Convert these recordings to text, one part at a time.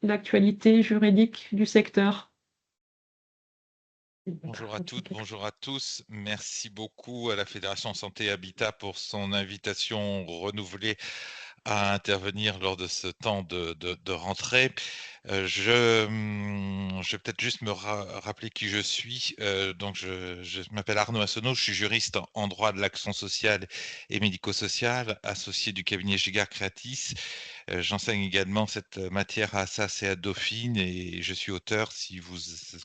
l'actualité juridique du secteur. Bonjour à toutes, bonjour à tous. Merci beaucoup à la Fédération Santé Habitat pour son invitation renouvelée à intervenir lors de ce temps de rentrée. Je vais peut-être juste me rappeler qui je suis. Donc je m'appelle Arnaud Assonneau, je suis juriste en droit de l'action sociale et médico-sociale, associé du cabinet Gégard Creatis. J'enseigne également cette matière à Assas et à Dauphine et je suis auteur, si vous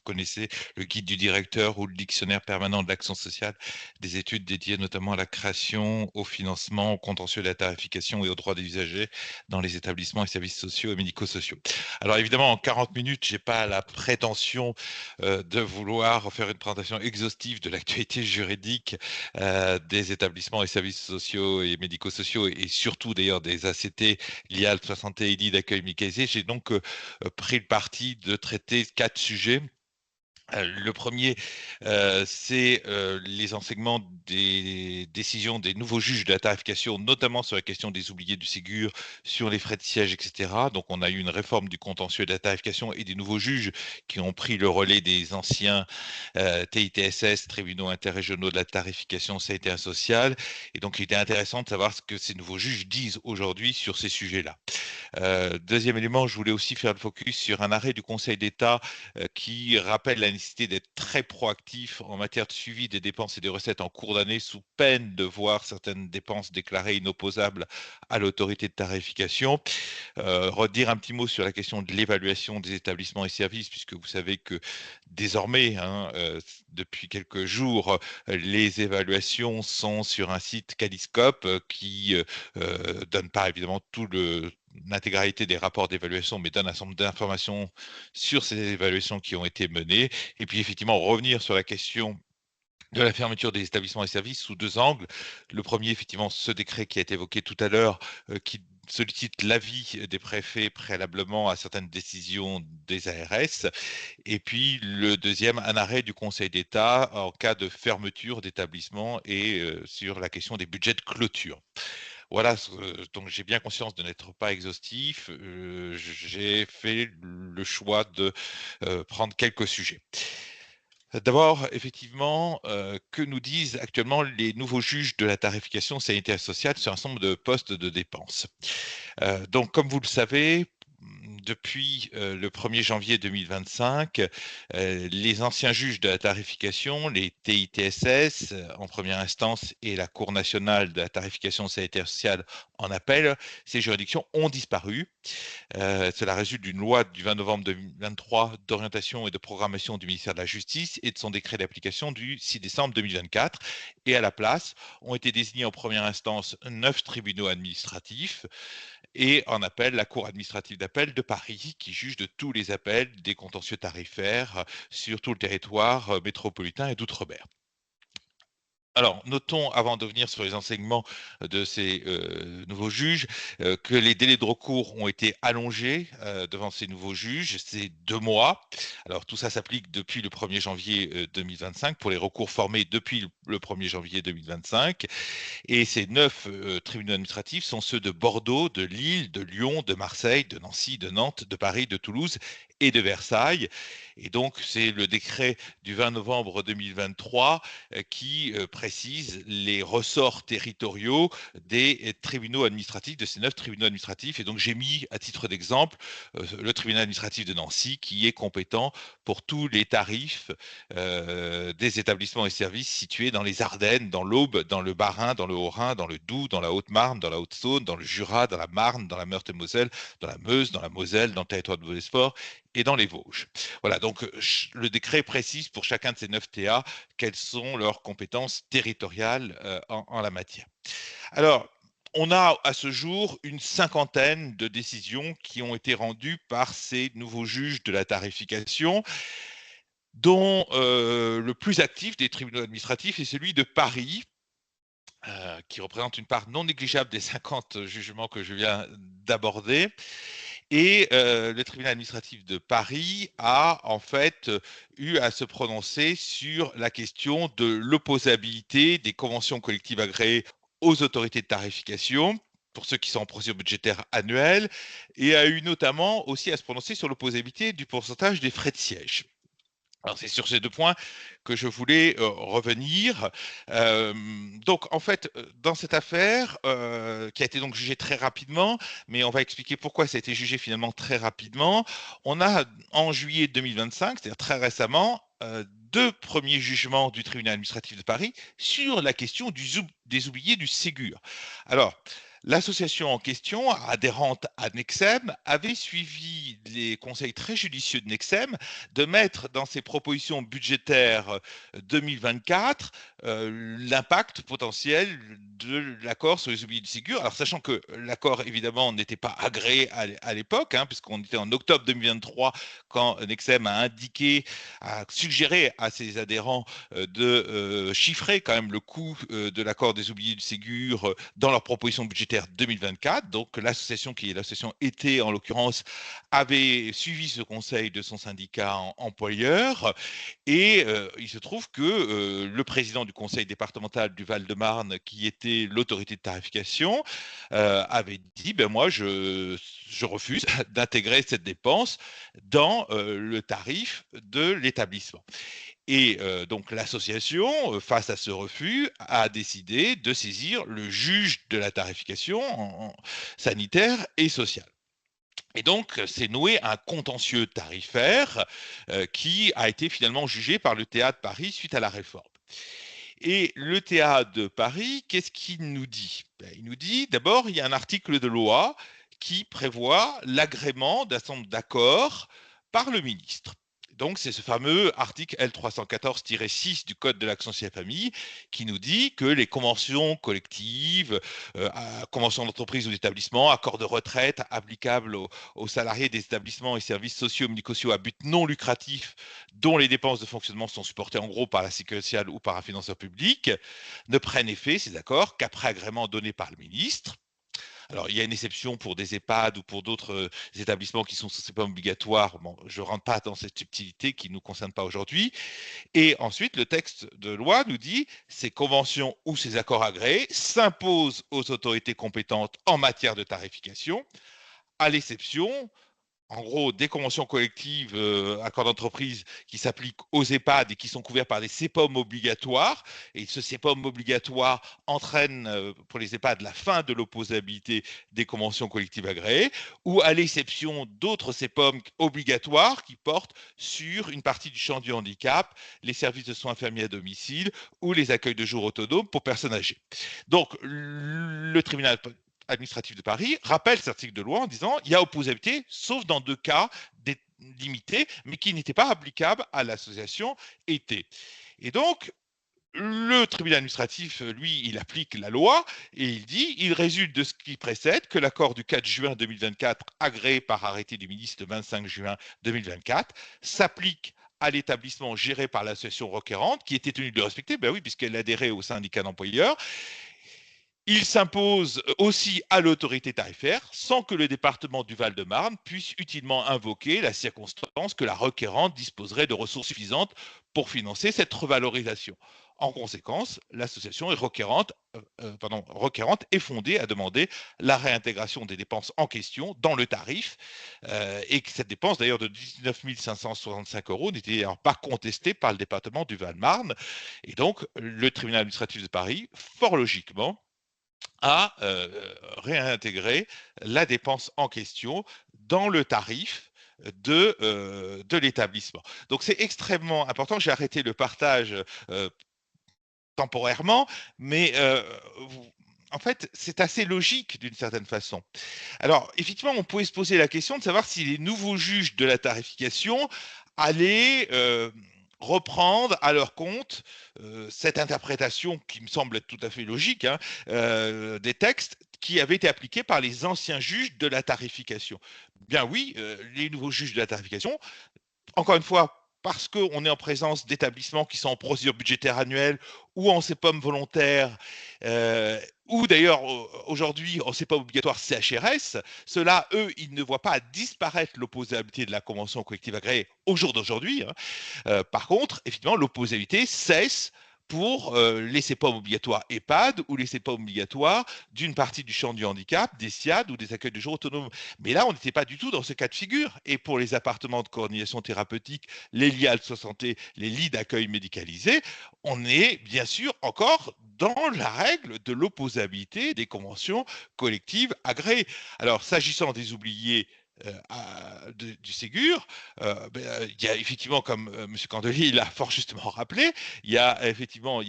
connaissez, le guide du directeur ou le dictionnaire permanent de l'action sociale, des études dédiées notamment à la création, au financement, au contentieux de la tarification et aux droits des usagers dans les établissements et services sociaux et médico-sociaux. Alors évidemment, en 40 minutes, j'ai pas la prétention de vouloir faire une présentation exhaustive de l'actualité juridique des établissements et services sociaux et médico-sociaux et surtout d'ailleurs des ACT liés à la santé et d'accueil mécanisé. J'ai donc pris le parti de traiter 4 sujets. Le premier, c'est les enseignements des décisions des nouveaux juges de la tarification, notamment sur la question des oubliés du Ségur, sur les frais de siège, etc. Donc, on a eu une réforme du contentieux de la tarification et des nouveaux juges qui ont pris le relais des anciens TITSS, tribunaux interrégionaux de la tarification sanitaire et sociale. Et donc, il était intéressant de savoir ce que ces nouveaux juges disent aujourd'hui sur ces sujets-là. Deuxième élément, je voulais aussi faire le focus sur un arrêt du Conseil d'État qui rappelle la nécessité d'être très proactif en matière de suivi des dépenses et des recettes en cours d'année sous peine de voir certaines dépenses déclarées inopposables à l'autorité de tarification. Redire un petit mot sur la question de l'évaluation des établissements et services, puisque vous savez que désormais, depuis quelques jours, les évaluations sont sur un site Cadiscope qui donne pas évidemment l'intégralité des rapports d'évaluation, mais donne un certain nombre d'informations sur ces évaluations qui ont été menées. Et puis effectivement, revenir sur la question de la fermeture des établissements et services sous deux angles. Le premier, effectivement, ce décret qui a été évoqué tout à l'heure, qui sollicite l'avis des préfets préalablement à certaines décisions des ARS. Et puis le deuxième, un arrêt du Conseil d'État en cas de fermeture d'établissement et sur la question des budgets de clôture. Voilà, donc j'ai bien conscience de n'être pas exhaustif. J'ai fait le choix de prendre quelques sujets. D'abord, effectivement, que nous disent actuellement les nouveaux juges de la tarification sanitaire et sociale sur un certain nombre de postes de dépenses? Donc, comme vous le savez, depuis le 1er janvier 2025, les anciens juges de la tarification, les TITSS en première instance et la Cour nationale de la tarification sanitaire et sociale en appel, ces juridictions ont disparu. Cela résulte d'une loi du 20 novembre 2023 d'orientation et de programmation du ministère de la Justice et de son décret d'application du 6 décembre 2024. Et à la place, ont été désignés en première instance 9 tribunaux administratifs et en appel, la Cour administrative d'appel de Paris qui juge de tous les appels des contentieux tarifaires sur tout le territoire métropolitain et d'outre-mer. Alors, notons, avant de venir sur les enseignements de ces nouveaux juges, que les délais de recours ont été allongés devant ces nouveaux juges, c'est 2 mois. Alors, tout ça s'applique depuis le 1er janvier 2025 pour les recours formés depuis le 1er janvier 2025. Et ces 9 tribunaux administratifs sont ceux de Bordeaux, de Lille, de Lyon, de Marseille, de Nancy, de Nantes, de Paris, de Toulouse et de Versailles. Et donc, c'est le décret du 20 novembre 2023 qui précise les ressorts territoriaux des tribunaux administratifs, de ces 9 tribunaux administratifs. Et donc, j'ai mis à titre d'exemple le tribunal administratif de Nancy qui est compétent pour tous les tarifs des établissements et services situés dans les Ardennes, dans l'Aube, dans le Bas-Rhin, dans le Haut-Rhin, dans le Doubs, dans la Haute-Marne, dans la Haute-Saône, dans le Jura, dans la Marne, dans la Meurthe-et-Moselle, dans la Meuse, dans la Moselle, dans le territoire de Vaudesport et dans les Vosges. Voilà, donc le décret précise pour chacun de ces 9 TA quelles sont leurs compétences territoriales en la matière. Alors, on a à ce jour une cinquantaine de décisions qui ont été rendues par ces nouveaux juges de la tarification, dont le plus actif des tribunaux administratifs est celui de Paris, qui représente une part non négligeable des 50 jugements que je viens d'aborder. Et le tribunal administratif de Paris a en fait eu à se prononcer sur la question de l'opposabilité des conventions collectives agréées aux autorités de tarification pour ceux qui sont en procédure budgétaire annuelle, et a eu notamment aussi à se prononcer sur l'opposabilité du pourcentage des frais de siège. Alors, c'est sur ces 2 points que je voulais, revenir. Donc en fait, dans cette affaire, qui a été donc jugée très rapidement, mais on va expliquer pourquoi ça a été jugé finalement très rapidement. On a en juillet 2025, c'est-à-dire très récemment, 2 premiers jugements du tribunal administratif de Paris sur la question des oubliés du Ségur. Alors, l'association en question, adhérente à Nexem, avait suivi les conseils très judicieux de Nexem de mettre dans ses propositions budgétaires 2024 l'impact potentiel de l'accord sur les oubliés du Ségur. Alors, sachant que l'accord, évidemment, n'était pas agréé à l'époque, hein, puisqu'on était en octobre 2023 quand Nexem a indiqué, a suggéré à ses adhérents de chiffrer quand même le coût de l'accord des oubliés du Ségur dans leur proposition budgétaire 2024. Donc, l'association, qui est l'association été en l'occurrence, avait suivi ce conseil de son syndicat employeur, et il se trouve que le président du conseil départemental du Val-de-Marne, qui était l'autorité de tarification, avait dit ben moi je refuse d'intégrer cette dépense dans le tarif de l'établissement. Et donc l'association, face à ce refus, a décidé de saisir le juge de la tarification sanitaire et sociale. Et donc, c'est noué un contentieux tarifaire qui a été finalement jugé par le TA de Paris suite à la réforme. Et le TA de Paris, qu'est-ce qu'il nous dit? Il nous dit, d'abord, il y a un article de loi qui prévoit l'agrément d'un certain nombre d'accords par le ministre. Donc, c'est ce fameux article L314-6 du Code de l'action sociale et famille qui nous dit que les conventions collectives, conventions d'entreprise ou d'établissement, accords de retraite applicables aux salariés des établissements et services sociaux et médico-sociaux à but non lucratif dont les dépenses de fonctionnement sont supportées en gros par la sécurité sociale ou par un financeur public, ne prennent effet, ces accords, qu'après agrément donné par le ministre. Alors, il y a une exception pour des EHPAD ou pour d'autres établissements qui sont censés pas obligatoires. Bon, je ne rentre pas dans cette subtilité qui ne nous concerne pas aujourd'hui. Et ensuite, le texte de loi nous dit ces conventions ou ces accords agréés s'imposent aux autorités compétentes en matière de tarification, à l'exception en gros, des conventions collectives, accords d'entreprise qui s'appliquent aux EHPAD et qui sont couverts par des CEPOM obligatoires. Et ce CEPOM obligatoire entraîne pour les EHPAD la fin de l'opposabilité des conventions collectives agréées, ou à l'exception d'autres CEPOM obligatoires qui portent sur une partie du champ du handicap, les services de soins infirmiers à domicile ou les accueils de jour autonomes pour personnes âgées. Donc, le tribunal administratif de Paris rappelle cet article de loi en disant il y a opposabilité, sauf dans 2 cas limités, mais qui n'étaient pas applicables à l'association été. Et donc, le tribunal administratif, lui, il applique la loi et il dit il résulte de ce qui précède que l'accord du 4 juin 2024, agréé par arrêté du ministre le 25 juin 2024, s'applique à l'établissement géré par l'association requérante, qui était tenue de le respecter, ben oui, puisqu'elle adhérait au syndicat d'employeurs. Il s'impose aussi à l'autorité tarifaire sans que le département du Val-de-Marne puisse utilement invoquer la circonstance que la requérante disposerait de ressources suffisantes pour financer cette revalorisation. En conséquence, l'association est requérante est fondée à demander la réintégration des dépenses en question dans le tarif et que cette dépense d'ailleurs de 19 565 € n'était alors pas contestée par le département du Val-de-Marne. Et donc, le tribunal administratif de Paris, fort logiquement, à réintégrer la dépense en question dans le tarif de l'établissement. Donc c'est extrêmement important. J'ai arrêté le partage temporairement, mais en fait, c'est assez logique d'une certaine façon. Alors, effectivement, on pouvait se poser la question de savoir si les nouveaux juges de la tarification allaient reprendre à leur compte cette interprétation qui me semble être tout à fait logique hein, des textes qui avaient été appliqués par les anciens juges de la tarification. Bien oui, les nouveaux juges de la tarification, encore une fois, parce qu'on est en présence d'établissements qui sont en procédure budgétaire annuelle ou en CEPOM volontaire, ou d'ailleurs aujourd'hui en CEPOM obligatoire CHRS, ceux-là, eux, ils ne voient pas disparaître l'opposabilité de la convention collective agréée au jour d'aujourd'hui. Hein. Par contre, effectivement, l'opposabilité cesse pour les CPOM obligatoires EHPAD ou les CPOM obligatoires d'une partie du champ du handicap, des SIAD ou des accueils de jour autonomes. Mais là, on n'était pas du tout dans ce cas de figure. Et pour les appartements de coordination thérapeutique, les LIAL santé, les lits d'accueil médicalisés, on est bien sûr encore dans la règle de l'opposabilité des conventions collectives agréées. Alors, s'agissant des oubliés du Ségur, il y a effectivement, comme M. Candelier l'a fort justement rappelé, il y a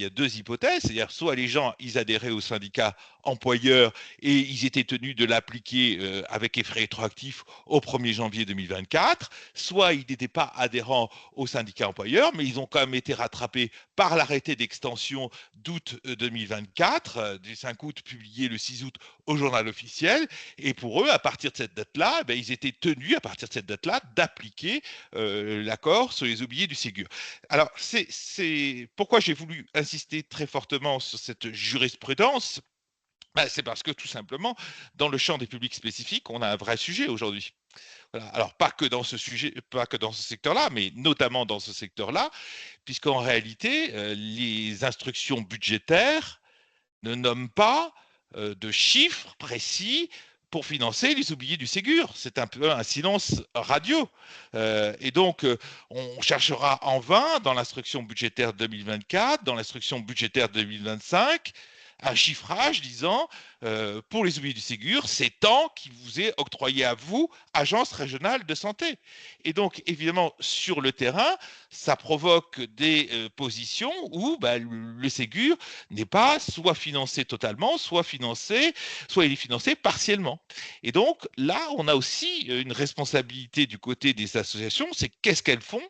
deux hypothèses, c'est-à-dire soit les gens ils adhéraient au syndicat employeur et ils étaient tenus de l'appliquer avec effet rétroactif au 1er janvier 2024, soit ils n'étaient pas adhérents au syndicat employeur, mais ils ont quand même été rattrapés par l'arrêté d'extension d'août 2024, du 5 août publié le 6 août au journal officiel, et pour eux, à partir de cette date-là, ils étaient tenus, à partir de cette date-là, d'appliquer l'accord sur les oubliés du Ségur. Alors, c'est pourquoi j'ai voulu insister très fortement sur cette jurisprudence. C'est parce que tout simplement, dans le champ des publics spécifiques, on a un vrai sujet aujourd'hui. Voilà. Alors, pas que dans ce sujet, pas que dans ce secteur-là, mais notamment dans ce secteur-là, puisqu'en réalité, les instructions budgétaires ne nomment pas de chiffres précis pour financer les oubliés du Ségur. C'est un peu un silence radio. Et donc, on cherchera en vain dans l'instruction budgétaire 2024, dans l'instruction budgétaire 2025, un chiffrage disant pour les oubliés du Ségur, c'est tant qui vous est octroyé à vous, agence régionale de santé. Et donc, évidemment, sur le terrain, ça provoque des positions où le Ségur n'est pas soit financé totalement, soit il est financé partiellement. Et donc, là, on a aussi une responsabilité du côté des associations, c'est qu'est-ce qu'elles font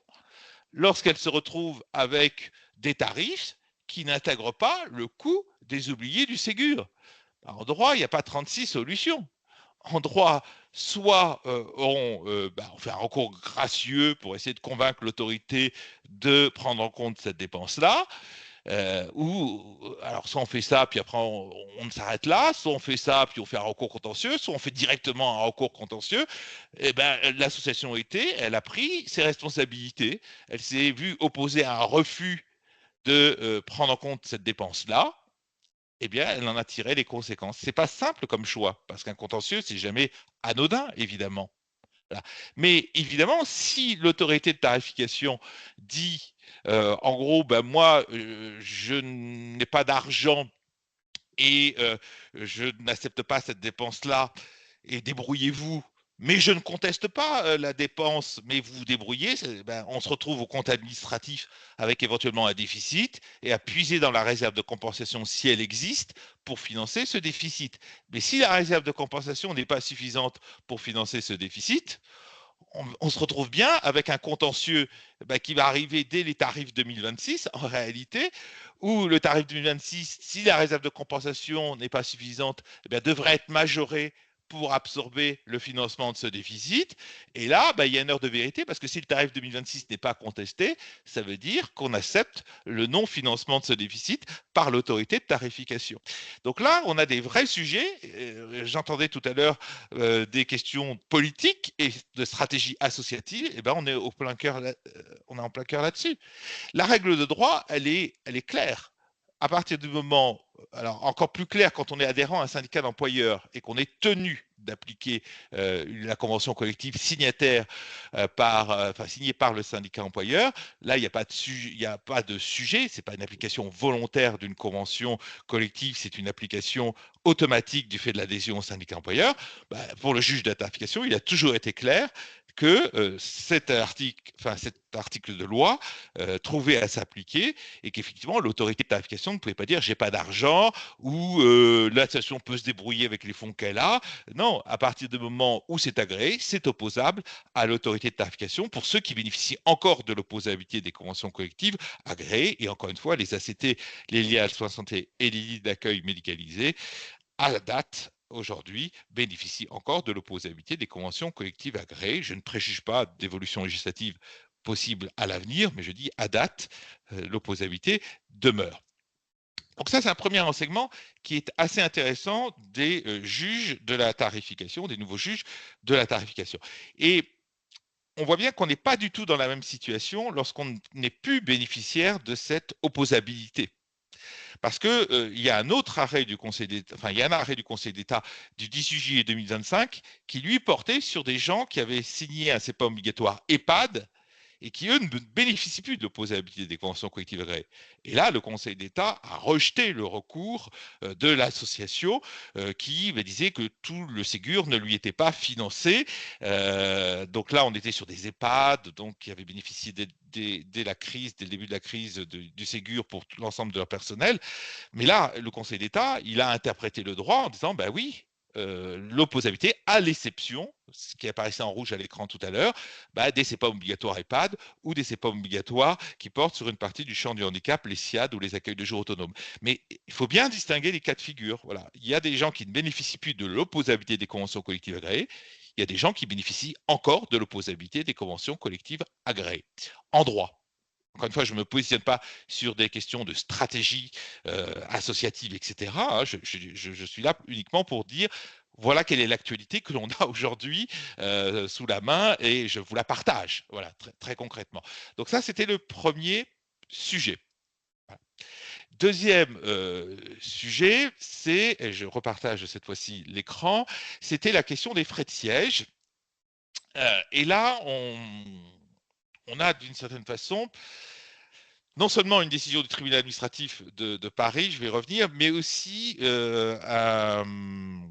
lorsqu'elles se retrouvent avec des tarifs qui n'intègrent pas le coût des oubliés du Ségur. En droit, il n'y a pas 36 solutions. En droit, soit on fait un recours gracieux pour essayer de convaincre l'autorité de prendre en compte cette dépense-là, ou alors soit on fait ça, puis après on s'arrête là, soit on fait ça, puis on fait un recours contentieux, soit on fait directement un recours contentieux. Et l'association elle a pris ses responsabilités, elle s'est vue opposer à un refus de prendre en compte cette dépense-là, elle en a tiré les conséquences. C'est pas simple comme choix, parce qu'un contentieux, c'est jamais anodin, évidemment. Voilà. Mais évidemment, si l'autorité de tarification dit, en gros, moi, je n'ai pas d'argent et je n'accepte pas cette dépense-là, et débrouillez-vous. Mais je ne conteste pas la dépense, mais vous vous débrouillez. On se retrouve au compte administratif avec éventuellement un déficit et à puiser dans la réserve de compensation si elle existe pour financer ce déficit. Mais si la réserve de compensation n'est pas suffisante pour financer ce déficit, on se retrouve bien avec un contentieux qui va arriver dès les tarifs 2026, en réalité, où le tarif 2026, si la réserve de compensation n'est pas suffisante, devrait être majoré pour absorber le financement de ce déficit. Et là, il y a une heure de vérité, parce que si le tarif 2026 n'est pas contesté, ça veut dire qu'on accepte le non-financement de ce déficit par l'autorité de tarification. Donc là, on a des vrais sujets. J'entendais tout à l'heure des questions politiques et de stratégie associative. On est on est en plein cœur là-dessus. La règle de droit, elle est claire. À partir du moment, alors encore plus clair quand on est adhérent à un syndicat d'employeurs et qu'on est tenu d'appliquer la convention collective signataire signée par le syndicat employeur. Là, il n'y a pas de sujet, c'est pas une application volontaire d'une convention collective, c'est une application automatique du fait de l'adhésion au syndicat employeur. Pour le juge d'identification, il a toujours été clair que cet article de loi trouvait à s'appliquer et qu'effectivement l'autorité de tarification ne pouvait pas dire j'ai pas d'argent ou l'association peut se débrouiller avec les fonds qu'elle a. Non, à partir du moment où c'est agréé, c'est opposable à l'autorité de tarification pour ceux qui bénéficient encore de l'opposabilité des conventions collectives agréées. Et encore une fois, les ACT, les liens de soins santé et les lits d'accueil médicalisés, à la date, aujourd'hui, bénéficient encore de l'opposabilité des conventions collectives agréées. Je ne préjuge pas d'évolution législative possible à l'avenir, mais je dis à date, l'opposabilité demeure. Donc ça, c'est un premier enseignement qui est assez intéressant des juges de la tarification, des nouveaux juges de la tarification. Et on voit bien qu'on n'est pas du tout dans la même situation lorsqu'on n'est plus bénéficiaire de cette opposabilité. Parce que il y a un autre arrêt du Conseil d'État, enfin il y a un arrêt du Conseil d'État du 18 juillet 2025 qui lui portait sur des gens qui avaient signé un CEPA obligatoire EHPAD et qui, eux, ne bénéficient plus de l'opposabilité des conventions collectives agréées. Et là, le Conseil d'État a rejeté le recours de l'association qui disait que tout le Ségur ne lui était pas financé. Donc là, on était sur des EHPAD donc, qui avaient bénéficié dès la crise, dès le début de la crise du Ségur pour l'ensemble de leur personnel. Mais là, le Conseil d'État, il a interprété le droit en disant, ben oui, l'opposabilité, à l'exception, ce qui apparaissait en rouge à l'écran tout à l'heure, des CEPA obligatoires EHPAD ou des CEPA obligatoires qui portent sur une partie du champ du handicap, les SIAD ou les accueils de jour autonomes. Mais il faut bien distinguer les cas de figure. Voilà. Il y a des gens qui ne bénéficient plus de l'opposabilité des conventions collectives agréées. Il y a des gens qui bénéficient encore de l'opposabilité des conventions collectives agréées en droit. Encore une fois, je ne me positionne pas sur des questions de stratégie associative, etc. Je suis là uniquement pour dire voilà quelle est l'actualité que l'on a aujourd'hui sous la main et je vous la partage, voilà, très, très concrètement. Donc ça, c'était le premier sujet. Voilà. Deuxième sujet, c'est, et je repartage cette fois-ci l'écran, c'était la question des frais de siège. Et là, on a d'une certaine façon non seulement une décision du tribunal administratif de Paris, je vais revenir, mais aussi une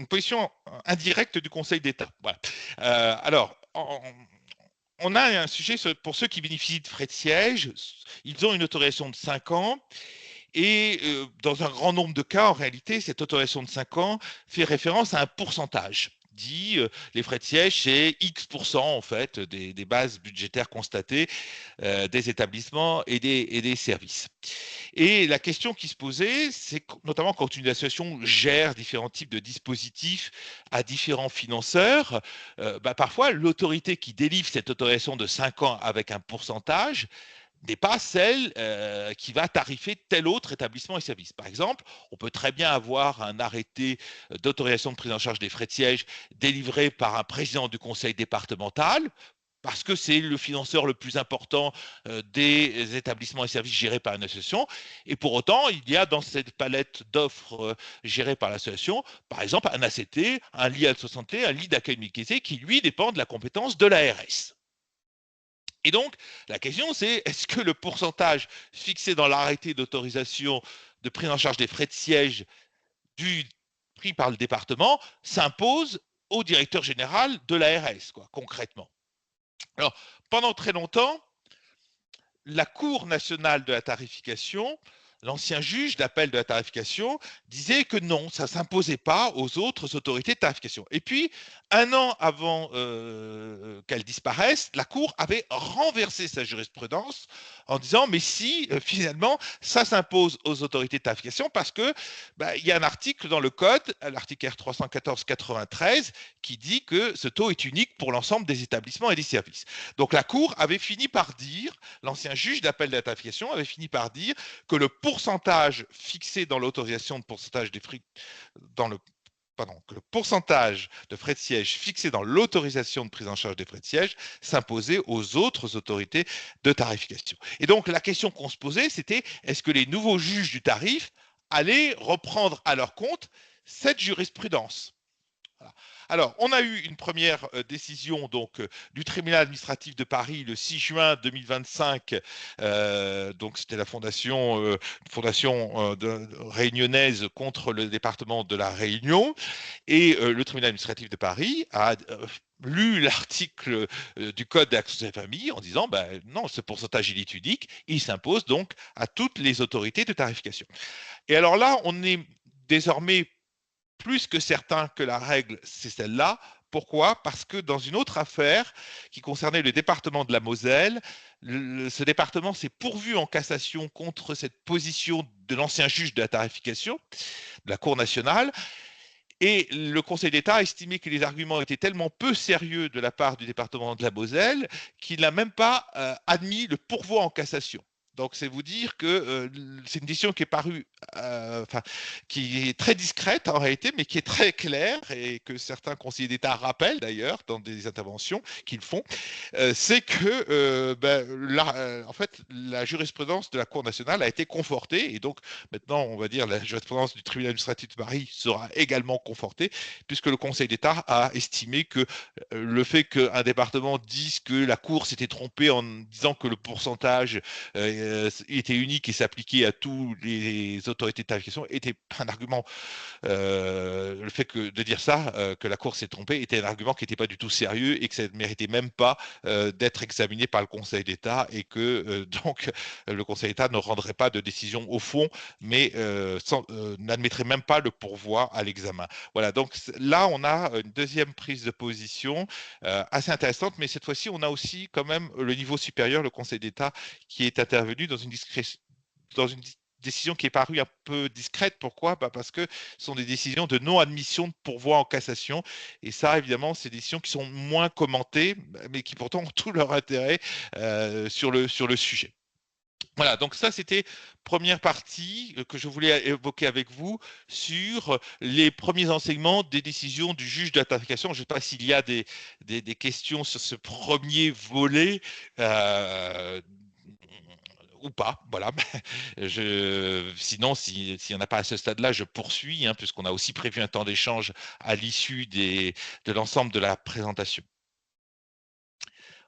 position indirecte du Conseil d'État. Voilà. Alors, on a un sujet pour ceux qui bénéficient de frais de siège. Ils ont une autorisation de 5 ans. Et dans un grand nombre de cas, en réalité, cette autorisation de 5 ans fait référence à un pourcentage. Dit les frais de siège, c'est X% en fait des bases budgétaires constatées des établissements et des services. Et la question qui se posait, c'est notamment quand une association gère différents types de dispositifs à différents financeurs, parfois l'autorité qui délivre cette autorisation de 5 ans avec un pourcentage n'est pas celle qui va tarifer tel autre établissement et service. Par exemple, on peut très bien avoir un arrêté d'autorisation de prise en charge des frais de siège délivré par un président du conseil départemental, parce que c'est le financeur le plus important des établissements et services gérés par une association. Et pour autant, il y a dans cette palette d'offres gérées par l'association, par exemple, un ACT, un lit à santé, un lit d'accueil médicalisé qui, lui, dépend de la compétence de l'ARS. Et donc, la question, c'est est-ce que le pourcentage fixé dans l'arrêté d'autorisation de prise en charge des frais de siège pris par le département s'impose au directeur général de l'ARS, concrètement. Alors, pendant très longtemps, la Cour nationale de la tarification, l'ancien juge d'appel de la tarification, disait que non, ça ne s'imposait pas aux autres autorités de tarification. Et puis, un an avant qu'elle disparaisse, la Cour avait renversé sa jurisprudence en disant mais si finalement ça s'impose aux autorités de tarification parce que il y a un article dans le code, l'article R314-93, qui dit que ce taux est unique pour l'ensemble des établissements et des services. Donc la Cour avait fini par dire, l'ancien juge d'appel de la tarification avait fini par dire que le pourcentage fixé dans l'autorisation de pourcentage des frais que le pourcentage de frais de siège fixé dans l'autorisation de prise en charge des frais de siège s'imposait aux autres autorités de tarification. Et donc, la question qu'on se posait, c'était est-ce que les nouveaux juges du tarif allaient reprendre à leur compte cette jurisprudence ? Voilà. Alors, on a eu une première décision du tribunal administratif de Paris le 6 juin 2025. Donc, c'était la fondation réunionnaise contre le département de la Réunion. Et le tribunal administratif de Paris a lu l'article du code d'accès à la famille en disant non, ce pourcentage il est unique, il s'impose donc à toutes les autorités de tarification. Et alors là, on est désormais plus que certain que la règle, c'est celle-là. Pourquoi ? Parce que dans une autre affaire qui concernait le département de la Moselle, ce département s'est pourvu en cassation contre cette position de l'ancien juge de la tarification, de la Cour nationale, et le Conseil d'État a estimé que les arguments étaient tellement peu sérieux de la part du département de la Moselle qu'il n'a même pas admis le pourvoi en cassation. Donc, c'est vous dire que c'est une décision qui est parue, enfin, qui est très discrète en réalité, mais qui est très claire et que certains conseillers d'État rappellent d'ailleurs dans des interventions qu'ils font. C'est que en fait, la jurisprudence de la Cour nationale a été confortée et donc maintenant, on va dire, la jurisprudence du tribunal administratif de Paris sera également confortée puisque le Conseil d'État a estimé que le fait qu'un département dise que la Cour s'était trompée en disant que le pourcentage était unique et s'appliquait à tous les autorités de tarification était un argument. Le fait de dire ça, que la Cour s'est trompée, était un argument qui n'était pas du tout sérieux et que ça ne méritait même pas d'être examiné par le Conseil d'État et que donc le Conseil d'État ne rendrait pas de décision au fond, mais n'admettrait même pas le pourvoi à l'examen. Voilà, donc là on a une deuxième prise de position assez intéressante, mais cette fois-ci on a aussi quand même le niveau supérieur, le Conseil d'État, qui est intervenu dans une décision qui est parue un peu discrète. Pourquoi? Parce que ce sont des décisions de non-admission de pourvoi en cassation. Et ça, évidemment, c'est des décisions qui sont moins commentées, mais qui pourtant ont tout leur intérêt sur le sujet. Voilà, donc ça, c'était première partie que je voulais évoquer avec vous sur les premiers enseignements des décisions du juge d'interprétation. Je ne sais pas s'il y a des questions sur ce premier volet. Ou pas, voilà. Sinon, s'il n'y en a pas à ce stade-là, je poursuis, hein, puisqu'on a aussi prévu un temps d'échange à l'issue de l'ensemble de la présentation.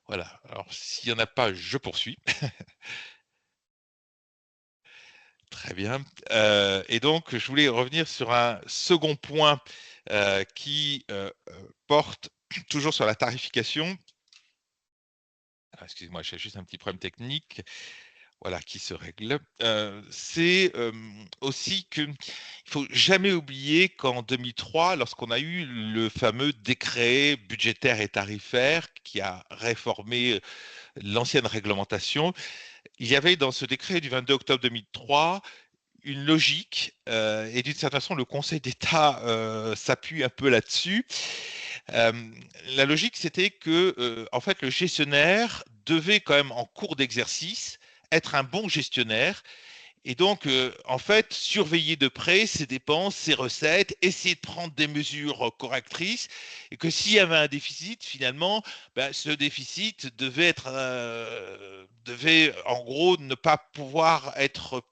Voilà. Alors, s'il n'y en a pas, je poursuis. Très bien. Et donc, je voulais revenir sur un second point qui porte toujours sur la tarification. Excusez-moi, j'ai juste un petit problème technique. Voilà, qui se règle. C'est aussi qu'il ne faut jamais oublier qu'en 2003, lorsqu'on a eu le fameux décret budgétaire et tarifaire qui a réformé l'ancienne réglementation, il y avait dans ce décret du 22 octobre 2003 une logique, et d'une certaine façon, le Conseil d'État s'appuie un peu là-dessus. Euh, la logique, c'était que, en fait, le gestionnaire devait quand même, en cours d'exercice, être un bon gestionnaire et donc, en fait, surveiller de près ses dépenses, ses recettes, essayer de prendre des mesures correctrices, et que s'il y avait un déficit, finalement, ben, ce déficit devait en gros ne pas pouvoir être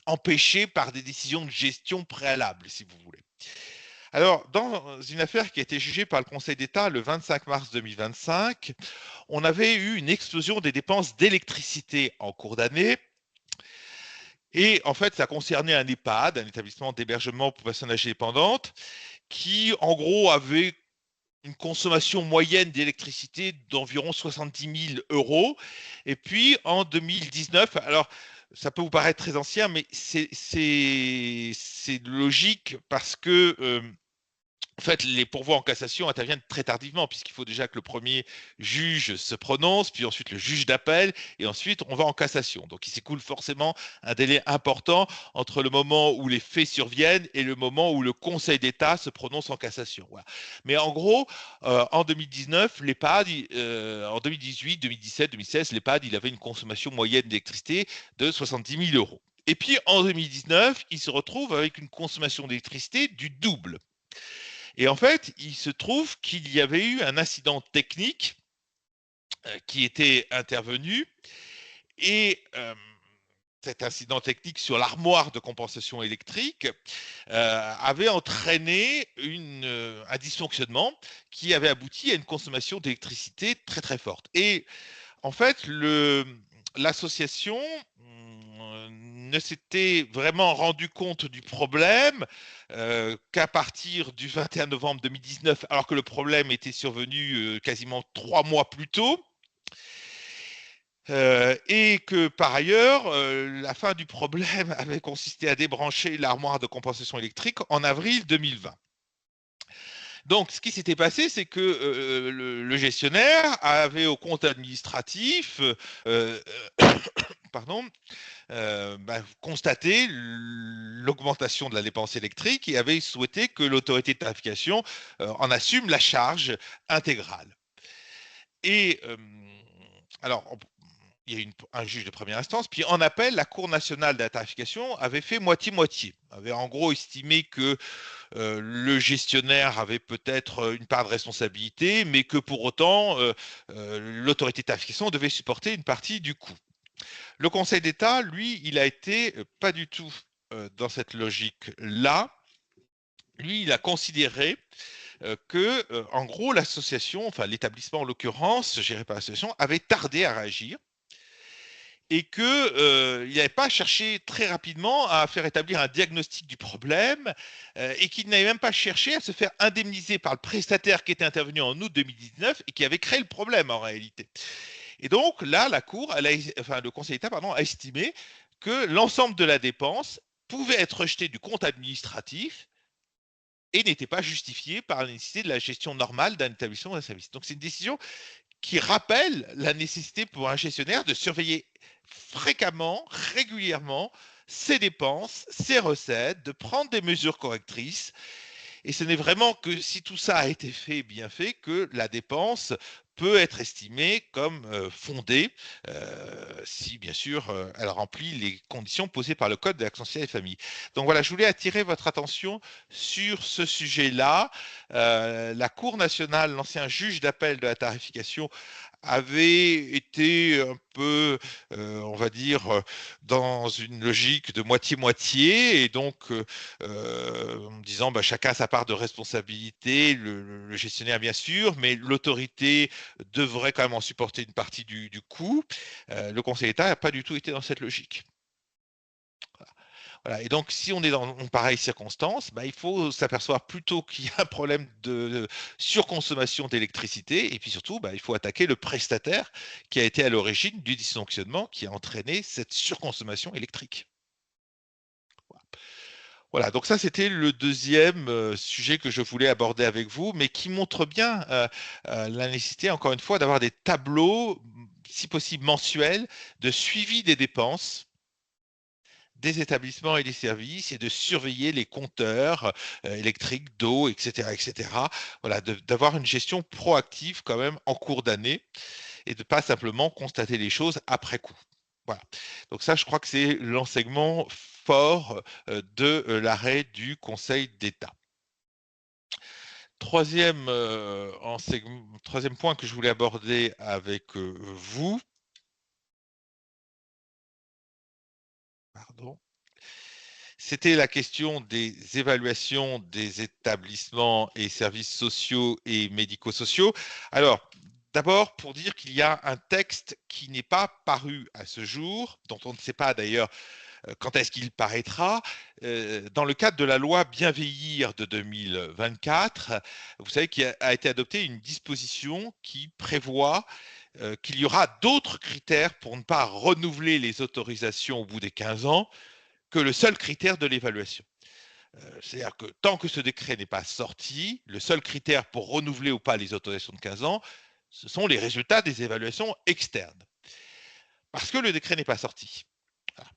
empêché par des décisions de gestion préalables, si vous voulez. Alors, dans une affaire qui a été jugée par le Conseil d'État le 25 mars 2025, on avait eu une explosion des dépenses d'électricité en cours d'année. Et en fait, ça concernait un EHPAD, un établissement d'hébergement pour personnes âgées dépendantes, qui en gros avait une consommation moyenne d'électricité d'environ 70 000 euros. Et puis en 2019, alors ça peut vous paraître très ancien, mais c'est logique parce que en fait, les pourvois en cassation interviennent très tardivement, puisqu'il faut déjà que le premier juge se prononce, puis ensuite le juge d'appel, et ensuite on va en cassation. Donc il s'écoule forcément un délai important entre le moment où les faits surviennent et le moment où le Conseil d'État se prononce en cassation. Voilà. Mais en gros, en 2019, l'EHPAD, en 2018, 2017, 2016, l'EHPAD, il avait une consommation moyenne d'électricité de 70 000 euros. Et puis en 2019, il se retrouve avec une consommation d'électricité du double. Et en fait, il se trouve qu'il y avait eu un incident technique qui était intervenu et cet incident technique sur l'armoire de compensation électrique avait entraîné un dysfonctionnement qui avait abouti à une consommation d'électricité très très forte. Et en fait, l'association ne s'était vraiment rendu compte du problème qu'à partir du 21 novembre 2019, alors que le problème était survenu quasiment 3 mois plus tôt. Et que par ailleurs, la fin du problème avait consisté à débrancher l'armoire de compensation électrique en avril 2020. Donc, ce qui s'était passé, c'est que le gestionnaire avait au compte administratif pardon, constaté l'augmentation de la dépense électrique et avait souhaité que l'autorité de tarification en assume la charge intégrale. Et alors, il y a un juge de première instance, puis en appel, la Cour nationale de la tarification avait fait moitié-moitié, avait en gros estimé que le gestionnaire avait peut-être une part de responsabilité, mais que pour autant, l'autorité de tarification devait supporter une partie du coût. Le Conseil d'État, lui, il a été pas du tout dans cette logique-là. Lui, il a considéré que, en gros, l'association, enfin l'établissement en l'occurrence, géré par l'association, avait tardé à réagir et qu'il n'avait pas cherché très rapidement à faire établir un diagnostic du problème et qu'il n'avait même pas cherché à se faire indemniser par le prestataire qui était intervenu en août 2019 et qui avait créé le problème en réalité. Et donc là, la Cour, enfin le Conseil d'État, pardon, a estimé que l'ensemble de la dépense pouvait être rejeté du compte administratif et n'était pas justifié par la nécessité de la gestion normale d'un établissement ou d'un service. Donc c'est une décision qui rappelle la nécessité pour un gestionnaire de surveiller fréquemment, régulièrement, ses dépenses, ses recettes, de prendre des mesures correctrices. Et ce n'est vraiment que si tout ça a été fait, bien fait, que la dépense peut être estimée comme fondée, si bien sûr elle remplit les conditions posées par le Code de l'action sociale et famille. Donc voilà, je voulais attirer votre attention sur ce sujet-là. La Cour nationale, l'ancien juge d'appel de la tarification, avait été un peu, on va dire, dans une logique de moitié-moitié, et donc en me disant bah, chacun a sa part de responsabilité, le gestionnaire bien sûr, mais l'autorité devrait quand même en supporter une partie du coût. Le Conseil d'État n'a pas du tout été dans cette logique. Voilà. Et donc, si on est dans une pareille circonstance, bah, il faut s'apercevoir plutôt qu'il y a un problème de surconsommation d'électricité, et puis surtout, bah, il faut attaquer le prestataire qui a été à l'origine du dysfonctionnement qui a entraîné cette surconsommation électrique. Voilà, donc ça c'était le deuxième sujet que je voulais aborder avec vous, mais qui montre bien la nécessité, encore une fois, d'avoir des tableaux, si possible mensuels, de suivi des dépenses des établissements et des services et de surveiller les compteurs électriques, d'eau, etc., etc. Voilà, d'avoir une gestion proactive quand même en cours d'année et de pas simplement constater les choses après coup. Voilà. Donc ça, je crois que c'est l'enseignement fort de l'arrêt du Conseil d'État. Troisième point que je voulais aborder avec vous, pardon, c'était la question des évaluations des établissements et services sociaux et médico-sociaux. Alors, d'abord, pour dire qu'il y a un texte qui n'est pas paru à ce jour, dont on ne sait pas d'ailleurs quand est-ce qu'il paraîtra, dans le cadre de la loi Bien vieillir de 2024, vous savez qu'il a été adoptée une disposition qui prévoit qu'il y aura d'autres critères pour ne pas renouveler les autorisations au bout des 15 ans que le seul critère de l'évaluation. C'est-à-dire que tant que ce décret n'est pas sorti, le seul critère pour renouveler ou pas les autorisations de 15 ans, ce sont les résultats des évaluations externes. Parce que le décret n'est pas sorti.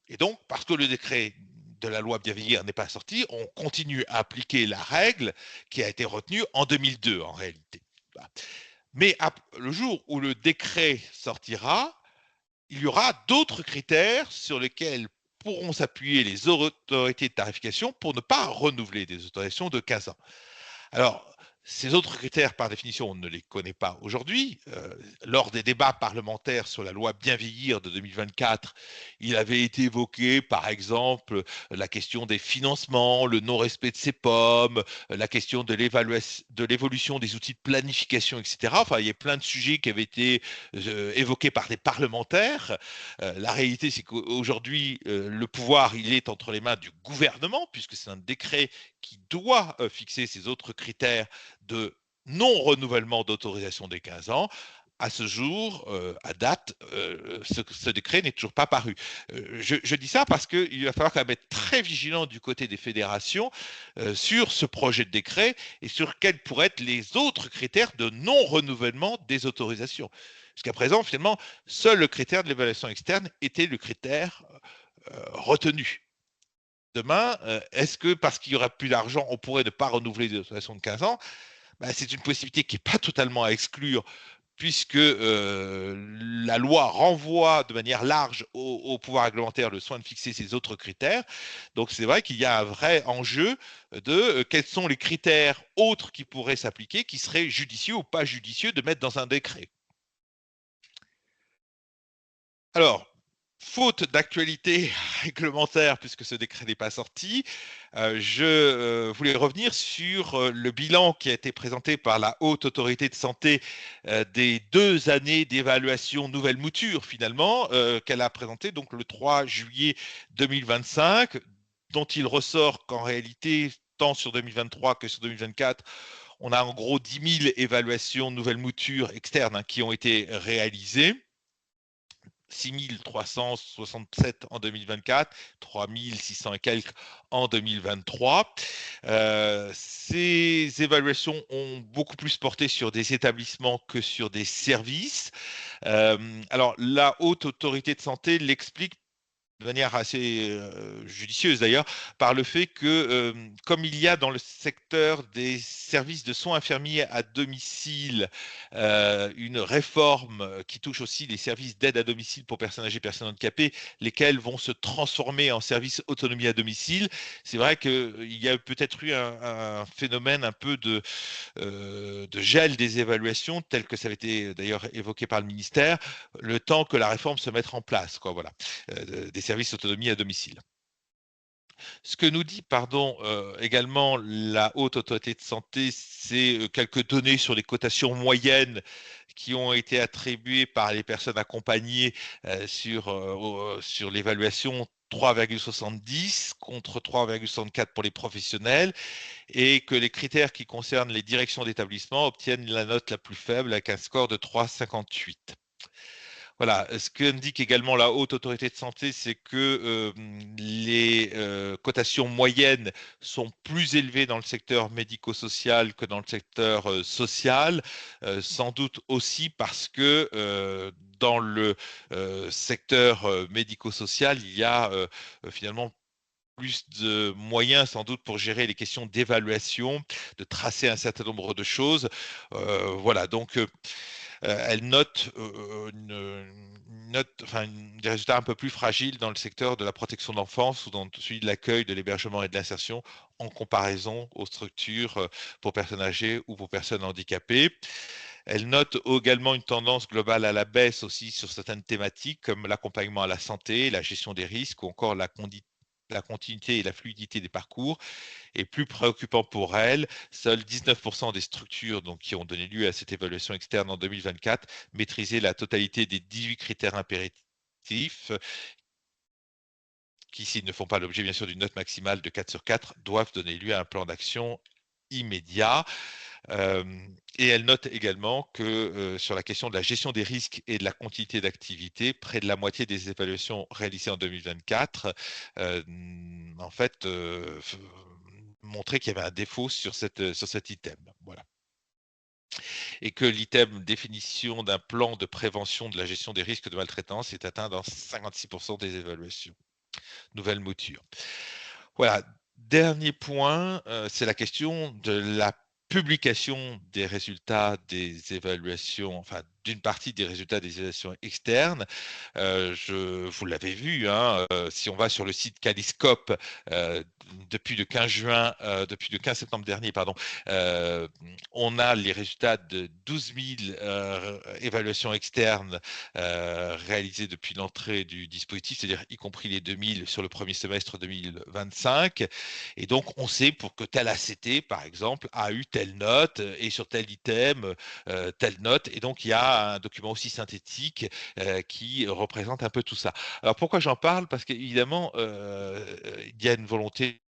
Et donc, parce que le décret de la loi Bien vieillir n'est pas sorti, on continue à appliquer la règle qui a été retenue en 2002 en réalité. Mais le jour où le décret sortira, il y aura d'autres critères sur lesquels pourront s'appuyer les autorités de tarification pour ne pas renouveler des autorisations de 15 ans. Alors, ces autres critères, par définition, on ne les connaît pas aujourd'hui. Lors des débats parlementaires sur la loi Bien vieillir de 2024, il avait été évoqué, par exemple, la question des financements, le non-respect de ces pommes, la question de l'évolution des outils de planification, etc. Enfin, il y a plein de sujets qui avaient été évoqués par des parlementaires. La réalité, c'est qu'aujourd'hui, le pouvoir, il est entre les mains du gouvernement, puisque c'est un décret qui doit fixer ces autres critères de non-renouvellement d'autorisation des 15 ans. À ce jour, à date, ce décret n'est toujours pas paru. Je dis ça parce qu'il va falloir quand même être très vigilant du côté des fédérations sur ce projet de décret et sur quels pourraient être les autres critères de non-renouvellement des autorisations. Jusqu'à présent, finalement, seul le critère de l'évaluation externe était le critère retenu. Demain, est-ce que parce qu'il n'y aura plus d'argent, on pourrait ne pas renouveler les autorisations de 15 ans? Ben, c'est une possibilité qui n'est pas totalement à exclure puisque la loi renvoie de manière large au pouvoir réglementaire le soin de fixer ces autres critères. Donc c'est vrai qu'il y a un vrai enjeu de quels sont les critères autres qui pourraient s'appliquer, qui seraient judicieux ou pas judicieux de mettre dans un décret. Alors, faute d'actualité réglementaire, puisque ce décret n'est pas sorti, je voulais revenir sur le bilan qui a été présenté par la Haute Autorité de Santé des 2 années d'évaluation nouvelle mouture, finalement, qu'elle a présenté donc le 3 juillet 2025, dont il ressort qu'en réalité, tant sur 2023 que sur 2024, on a en gros 10 000 évaluations nouvelles moutures externes qui ont été réalisées. 6 367 en 2024, 3 600 et quelques en 2023. Ces évaluations ont beaucoup plus porté sur des établissements que sur des services. Alors, la Haute Autorité de Santé l'explique de manière assez judicieuse d'ailleurs, par le fait que, comme il y a dans le secteur des services de soins infirmiers à domicile une réforme qui touche aussi les services d'aide à domicile pour personnes âgées, personnes handicapées, lesquels vont se transformer en services autonomie à domicile, c'est vrai qu'il y a peut-être eu un phénomène un peu de gel des évaluations, tel que ça avait été d'ailleurs évoqué par le ministère, le temps que la réforme se mette en place, quoi, voilà, des services autonomie à domicile. Ce que nous dit, pardon, également la Haute Autorité de Santé, c'est quelques données sur les cotations moyennes qui ont été attribuées par les personnes accompagnées sur l'évaluation 3,70 contre 3,64 pour les professionnels, et que les critères qui concernent les directions d'établissement obtiennent la note la plus faible avec un score de 3,58. Voilà, ce qu'indique également la Haute Autorité de Santé, c'est que les cotations moyennes sont plus élevées dans le secteur médico-social que dans le secteur social, sans doute aussi parce que dans le secteur médico-social, il y a finalement plus de moyens sans doute pour gérer les questions d'évaluation, de tracer un certain nombre de choses. Voilà, donc elle note, des résultats un peu plus fragiles dans le secteur de la protection d'enfance ou dans celui de l'accueil, de l'hébergement et de l'insertion en comparaison aux structures pour personnes âgées ou pour personnes handicapées. Elle note également une tendance globale à la baisse aussi sur certaines thématiques comme l'accompagnement à la santé, la gestion des risques ou encore la continuité et la fluidité des parcours. Et plus préoccupant pour elle, seuls 19% des structures donc, qui ont donné lieu à cette évaluation externe en 2024 maîtrisaient la totalité des 18 critères impératifs qui, s'ils ne font pas l'objet bien sûr d'une note maximale de 4 sur 4, doivent donner lieu à un plan d'action immédiat. Euh, et elle note également que sur la question de la gestion des risques et de la continuité d'activité, près de la moitié des évaluations réalisées en 2024, en fait, montrer qu'il y avait un défaut sur cet item. Voilà. Et que l'item définition d'un plan de prévention de la gestion des risques de maltraitance est atteint dans 56% des évaluations. Nouvelle mouture. Voilà. Dernier point, c'est la question de la publication des résultats des évaluations, enfin d'une partie des résultats des évaluations externes. Vous l'avez vu, hein, si on va sur le site Caliscope depuis le 15 juin, depuis le 15 septembre dernier, pardon, on a les résultats de 12 000 évaluations externes réalisées depuis l'entrée du dispositif, c'est-à-dire y compris les 2000 sur le premier semestre 2025. Et donc, on sait pour que tel ACT, par exemple, a eu telle note et sur tel item, telle note. Et donc, il y a un document aussi synthétique qui représente un peu tout ça. Alors, pourquoi j'en parle? Parce qu'évidemment, il y a une volonté.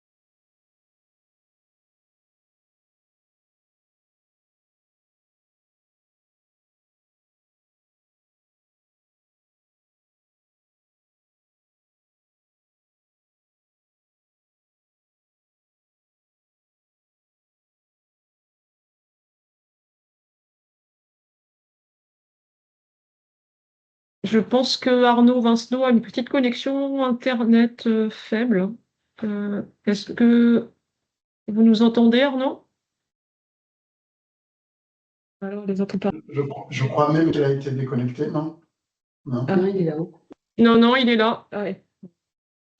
Je pense que Arnaud Vincenot a une petite connexion Internet faible. Est-ce que vous nous entendez, Arnaud? Alors, les autres pas. Je crois même qu'il a été déconnecté, non? Non. Ah, il est là-haut. Non, non, il est là. Ah ouais.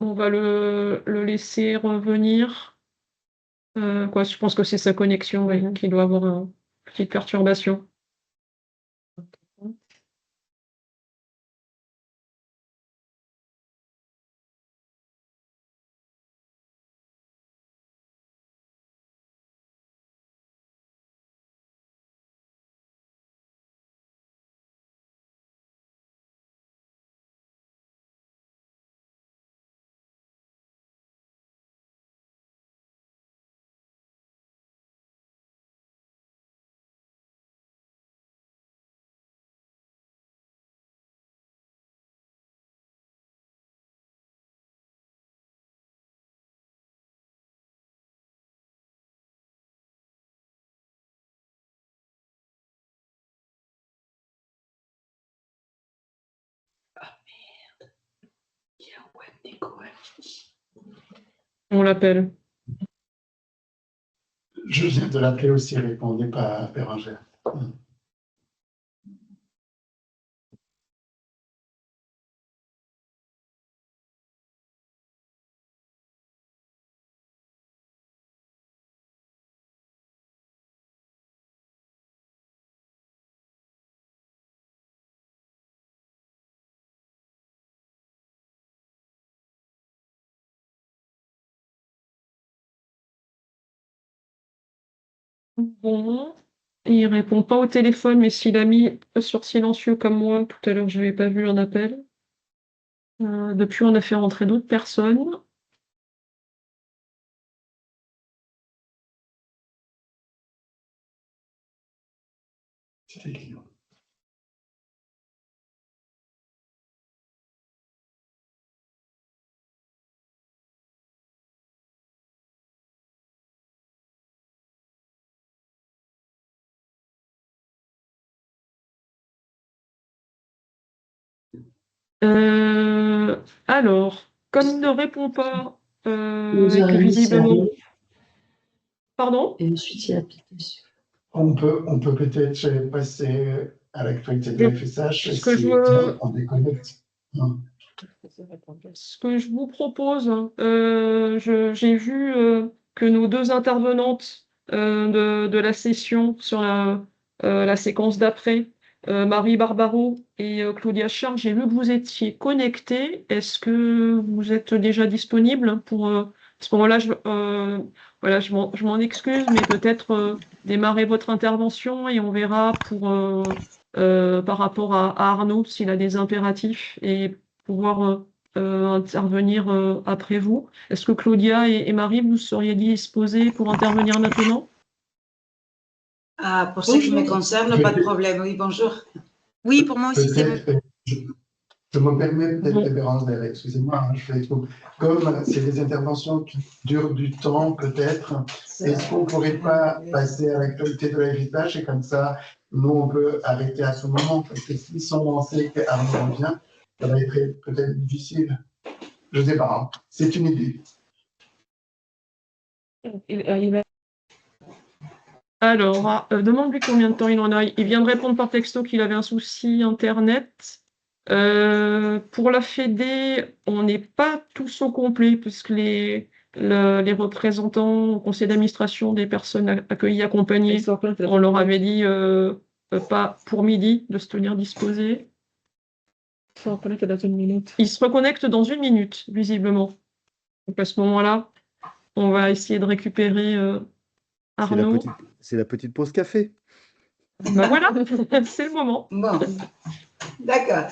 On va le laisser revenir. Quoi, je pense que c'est sa connexion, ouais, qui doit avoir une petite perturbation. On l'appelle. Je viens de l'appeler aussi, il répondait pas à Bérangère. Bon, il répond pas au téléphone, mais s'il a mis sur silencieux comme moi, tout à l'heure, je n'avais pas vu un appel. Depuis, on a fait rentrer d'autres personnes. C'était qui? Alors, comme il ne répond pas, et que visiblement. Pardon? Et ensuite, il a piqué sur. On peut peut-être passer à l'actualité de FSH Ce que je si veux- on déconnecte. Non. Ce que je vous propose, hein, j'ai vu que nos deux intervenantes de la session sur la séquence d'après, Marie Barbaro et Claudia Charles, j'ai vu que vous étiez connectés. Est-ce que vous êtes déjà disponible pour à ce moment-là, voilà, je m'en excuse, mais peut-être démarrer votre intervention et on verra par rapport à Arnaud s'il a des impératifs et pouvoir intervenir après vous. Est-ce que Claudia et Marie, vous seriez disposées pour intervenir maintenant? Ah, pour ce qui me concerne, pas de problème. Oui, bonjour. Oui, pour moi aussi, c'est bon. Peut-être, je me permets peut-être, Bon. Bérangère, excusez-moi, hein, je fais tout. Comme c'est des interventions qui durent du temps, peut-être, est-ce qu'on ne pourrait pas passer à l'actualité de la FSH et comme ça, nous, on peut arrêter à ce moment? Parce que s'ils sont lancés qu'Arnaud revient, ça va être peut-être difficile. Je ne sais pas, hein. C'est une idée. Alors, demande-lui combien de temps il en a. Il vient de répondre par texto qu'il avait un souci Internet. Pour la Fédé, on n'est pas tous au complet, puisque les représentants au conseil d'administration des personnes accueillies, accompagnées, on leur avait dit pas pour midi de se tenir disposés. Ils se reconnectent dans 1 minute, visiblement. Donc à ce moment-là, on va essayer de récupérer Arnaud. C'est la petite pause café. Ben voilà, c'est le moment. Bon, d'accord.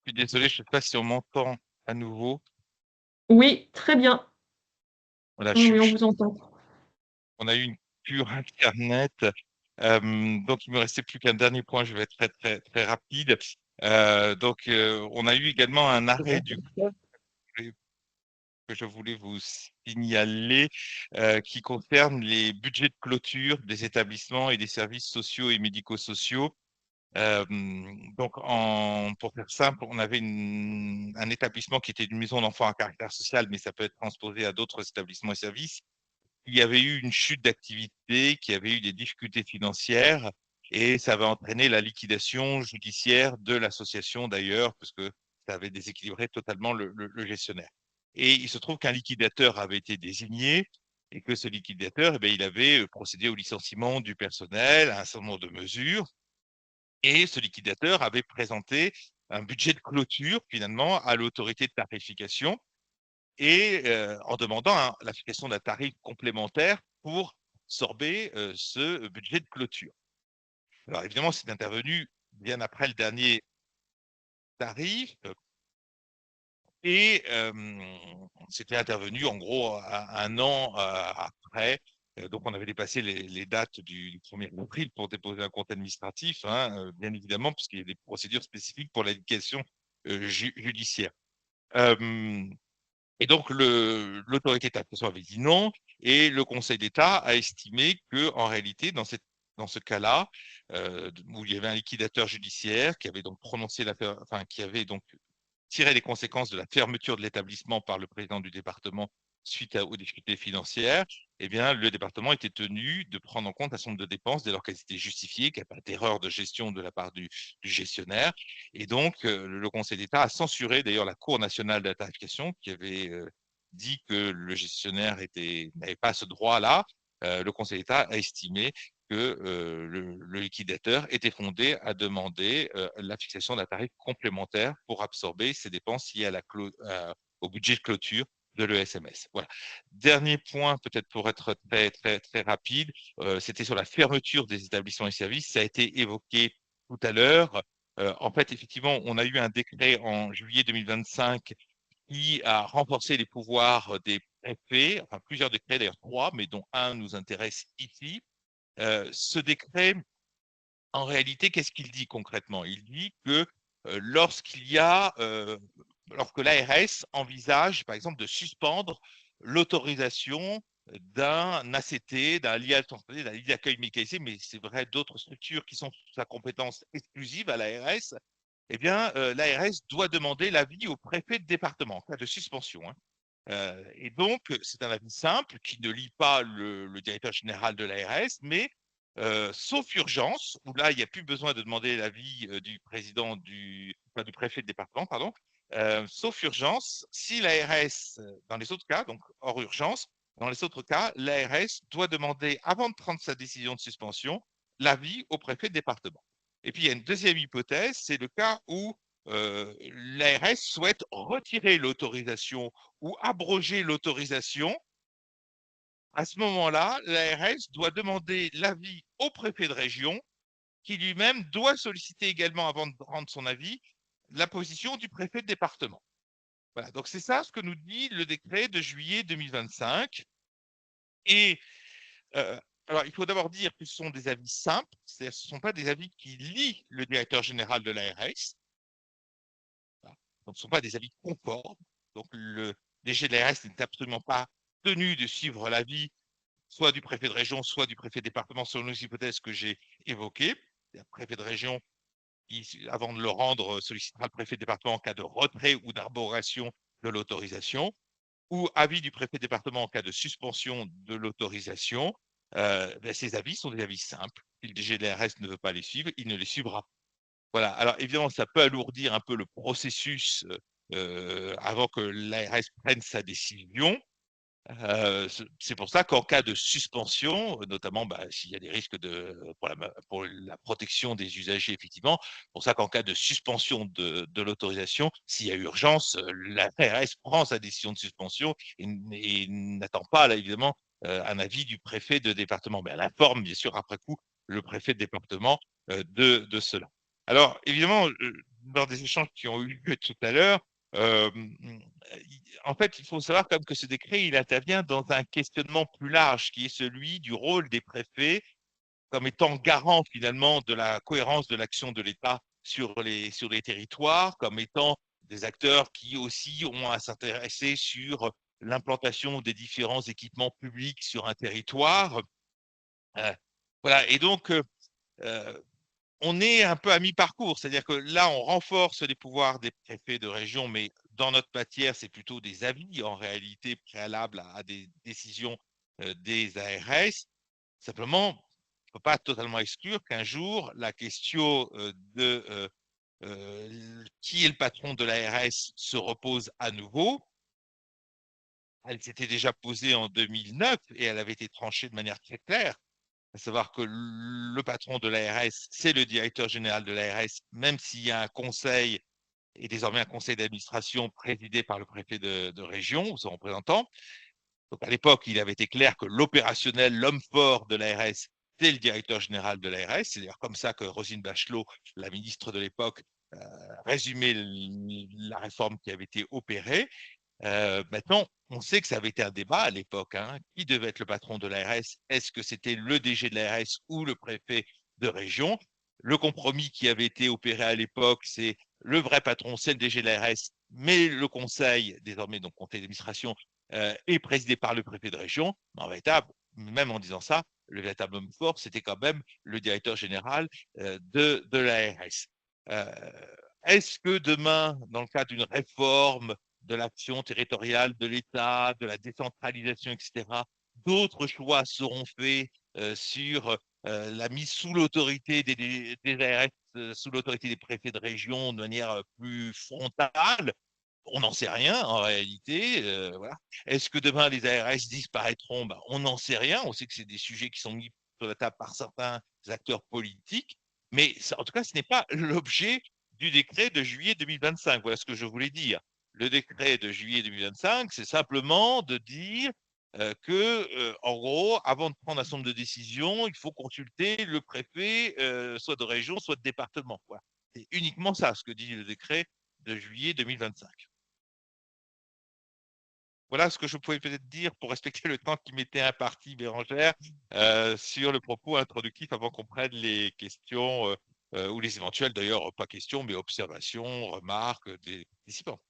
suis désolé, je ne sais pas si on m'entend à nouveau. Oui, très bien. Voilà, Oui, on vous entend. on a eu une coupure Internet. Donc, il me restait plus qu'un dernier point. Je vais être très, très, très rapide. On a eu également un arrêt du cours que je voulais vous signaler qui concerne les budgets de clôture des établissements et des services sociaux et médico-sociaux. Pour faire simple, on avait un établissement qui était une maison d'enfants à caractère social, mais ça peut être transposé à d'autres établissements et services. Il y avait eu une chute d'activité, qui avait eu des difficultés financières, et ça avait entraîné la liquidation judiciaire de l'association d'ailleurs, parce que ça avait déséquilibré totalement le gestionnaire. Et il se trouve qu'un liquidateur avait été désigné, et que ce liquidateur, eh bien, il avait procédé au licenciement du personnel, à un certain nombre de mesures. Et ce liquidateur avait présenté un budget de clôture finalement à l'autorité de tarification et en demandant l'application d'un tarif complémentaire pour absorber ce budget de clôture. Alors évidemment, c'est intervenu bien après le dernier tarif et c'était intervenu en gros un an après. Donc, on avait dépassé les dates du 1er avril pour déposer un compte administratif, hein, bien évidemment, parce qu'il y a des procédures spécifiques pour l'éducation judiciaire. Et donc, l'autorité de taxation avait dit non, et le Conseil d'État a estimé que, en réalité, dans ce cas-là, où il y avait un liquidateur judiciaire qui avait donc prononcé l'affaire, enfin, qui avait donc tiré les conséquences de la fermeture de l'établissement par le président du département suite aux difficultés financières, eh bien, le département était tenu de prendre en compte un certain nombre de dépenses dès lors qu'elles étaient justifiées, qu'il n'y a pas d'erreur de gestion de la part du gestionnaire. Et donc, le Conseil d'État a censuré d'ailleurs la Cour nationale de la tarification qui avait dit que le gestionnaire n'avait pas ce droit-là. Le Conseil d'État a estimé que le liquidateur était fondé à demander la fixation d'un tarif complémentaire pour absorber ces dépenses liées au budget de clôture de l'ESMS. Voilà. Dernier point, peut-être pour être très, très, très rapide, c'était sur la fermeture des établissements et services. Ça a été évoqué tout à l'heure. En fait, effectivement, on a eu un décret en juillet 2025 qui a renforcé les pouvoirs des préfets, enfin plusieurs décrets, d'ailleurs 3, mais dont un nous intéresse ici. Ce décret, en réalité, qu'est-ce qu'il dit concrètement? Il dit que lorsque l'ARS envisage, par exemple, de suspendre l'autorisation d'un ACT, d'un lit d'un lit d'accueil mécanisé, mais c'est vrai d'autres structures qui sont sous sa compétence exclusive à l'ARS, eh bien, l'ARS doit demander l'avis au préfet de département en cas de suspension. Hein. Et donc, c'est un avis simple qui ne lie pas le directeur général de l'ARS, mais sauf urgence, où là, il n'y a plus besoin de demander l'avis du préfet de département, pardon, sauf urgence, si l'ARS, dans les autres cas, donc hors urgence, dans les autres cas, l'ARS doit demander, avant de prendre sa décision de suspension, l'avis au préfet de département. Et puis, il y a une deuxième hypothèse, c'est le cas où l'ARS souhaite retirer l'autorisation ou abroger l'autorisation. À ce moment-là, l'ARS doit demander l'avis au préfet de région, qui lui-même doit solliciter également, avant de rendre son avis, la position du préfet de département. Voilà, donc c'est ça ce que nous dit le décret de juillet 2025. Et alors, il faut d'abord dire que ce sont des avis simples, c'est-à-dire que ce ne sont pas des avis qui lient le directeur général de l'ARS. Donc, ce ne sont pas des avis conformes. Donc, le DG de l'ARS n'est absolument pas tenu de suivre l'avis soit du préfet de région, soit du préfet de département, selon les hypothèses que j'ai évoquées. Le préfet de région, avant de le rendre, sollicitera le préfet de département en cas de retrait ou d'arboration de l'autorisation, ou avis du préfet de département en cas de suspension de l'autorisation. Ces avis sont des avis simples. Si le DG de l'ARS ne veut pas les suivre, il ne les suivra pas. Voilà, alors évidemment, ça peut alourdir un peu le processus avant que l'ARS prenne sa décision. C'est pour ça qu'en cas de suspension, notamment s'il y a des risques pour la protection des usagers, effectivement, pour ça qu'en cas de suspension de l'autorisation, s'il y a urgence, l'ARS prend sa décision de suspension et n'attend pas, là, évidemment, un avis du préfet de département. Mais elle informe, bien sûr, après coup, le préfet de département de cela. Alors, évidemment, dans des échanges qui ont eu lieu tout à l'heure, en fait, il faut savoir quand même que ce décret, il intervient dans un questionnement plus large, qui est celui du rôle des préfets comme étant garant finalement de la cohérence de l'action de l'État sur les territoires, comme étant des acteurs qui aussi ont à s'intéresser sur l'implantation des différents équipements publics sur un territoire. Voilà, et donc on est un peu à mi-parcours, c'est-à-dire que là, on renforce les pouvoirs des préfets de région, mais dans notre matière, c'est plutôt des avis en réalité préalables à des décisions des ARS. Simplement, on ne peut pas totalement exclure qu'un jour, la question qui est le patron de l'ARS se repose à nouveau. Elle s'était déjà posée en 2009 et elle avait été tranchée de manière très claire, à savoir que le patron de l'ARS, c'est le directeur général de l'ARS, même s'il y a un conseil et désormais un conseil d'administration présidé par le préfet de région ou son représentant. Donc à l'époque, il avait été clair que l'opérationnel, l'homme fort de l'ARS, c'est le directeur général de l'ARS. C'est d'ailleurs comme ça que Roselyne Bachelot, la ministre de l'époque, résumait la réforme qui avait été opérée. Maintenant, on sait que ça avait été un débat à l'époque. Hein. Qui devait être le patron de l'ARS? Est-ce que c'était le DG de l'ARS ou le préfet de région? Le compromis qui avait été opéré à l'époque, c'est le vrai patron, c'est le DG de l'ARS, mais le conseil, désormais donc conseil d'administration, est présidé par le préfet de région. En véritable, même en disant ça, le véritable homme fort, c'était quand même le directeur général de l'ARS. Est-ce que demain, dans le cadre d'une réforme de l'action territoriale de l'État, de la décentralisation, etc., d'autres choix seront faits sur la mise sous l'autorité des ARS, sous l'autorité des préfets de région de manière plus frontale? On n'en sait rien en réalité. Voilà. Est-ce que demain les ARS disparaîtront? Ben, on n'en sait rien. On sait que c'est des sujets qui sont mis sur la table par certains acteurs politiques, mais ça, en tout cas, ce n'est pas l'objet du décret de juillet 2025. Voilà ce que je voulais dire. Le décret de juillet 2025, c'est simplement de dire que, en gros, avant de prendre un certain nombre de décisions, il faut consulter le préfet, soit de région, soit de département. Voilà. C'est uniquement ça ce que dit le décret de juillet 2025. Voilà ce que je pouvais peut-être dire pour respecter le temps qui m'était imparti, Bérangère, sur le propos introductif avant qu'on prenne les questions ou les éventuelles, d'ailleurs, pas questions, mais observations, remarques des participants.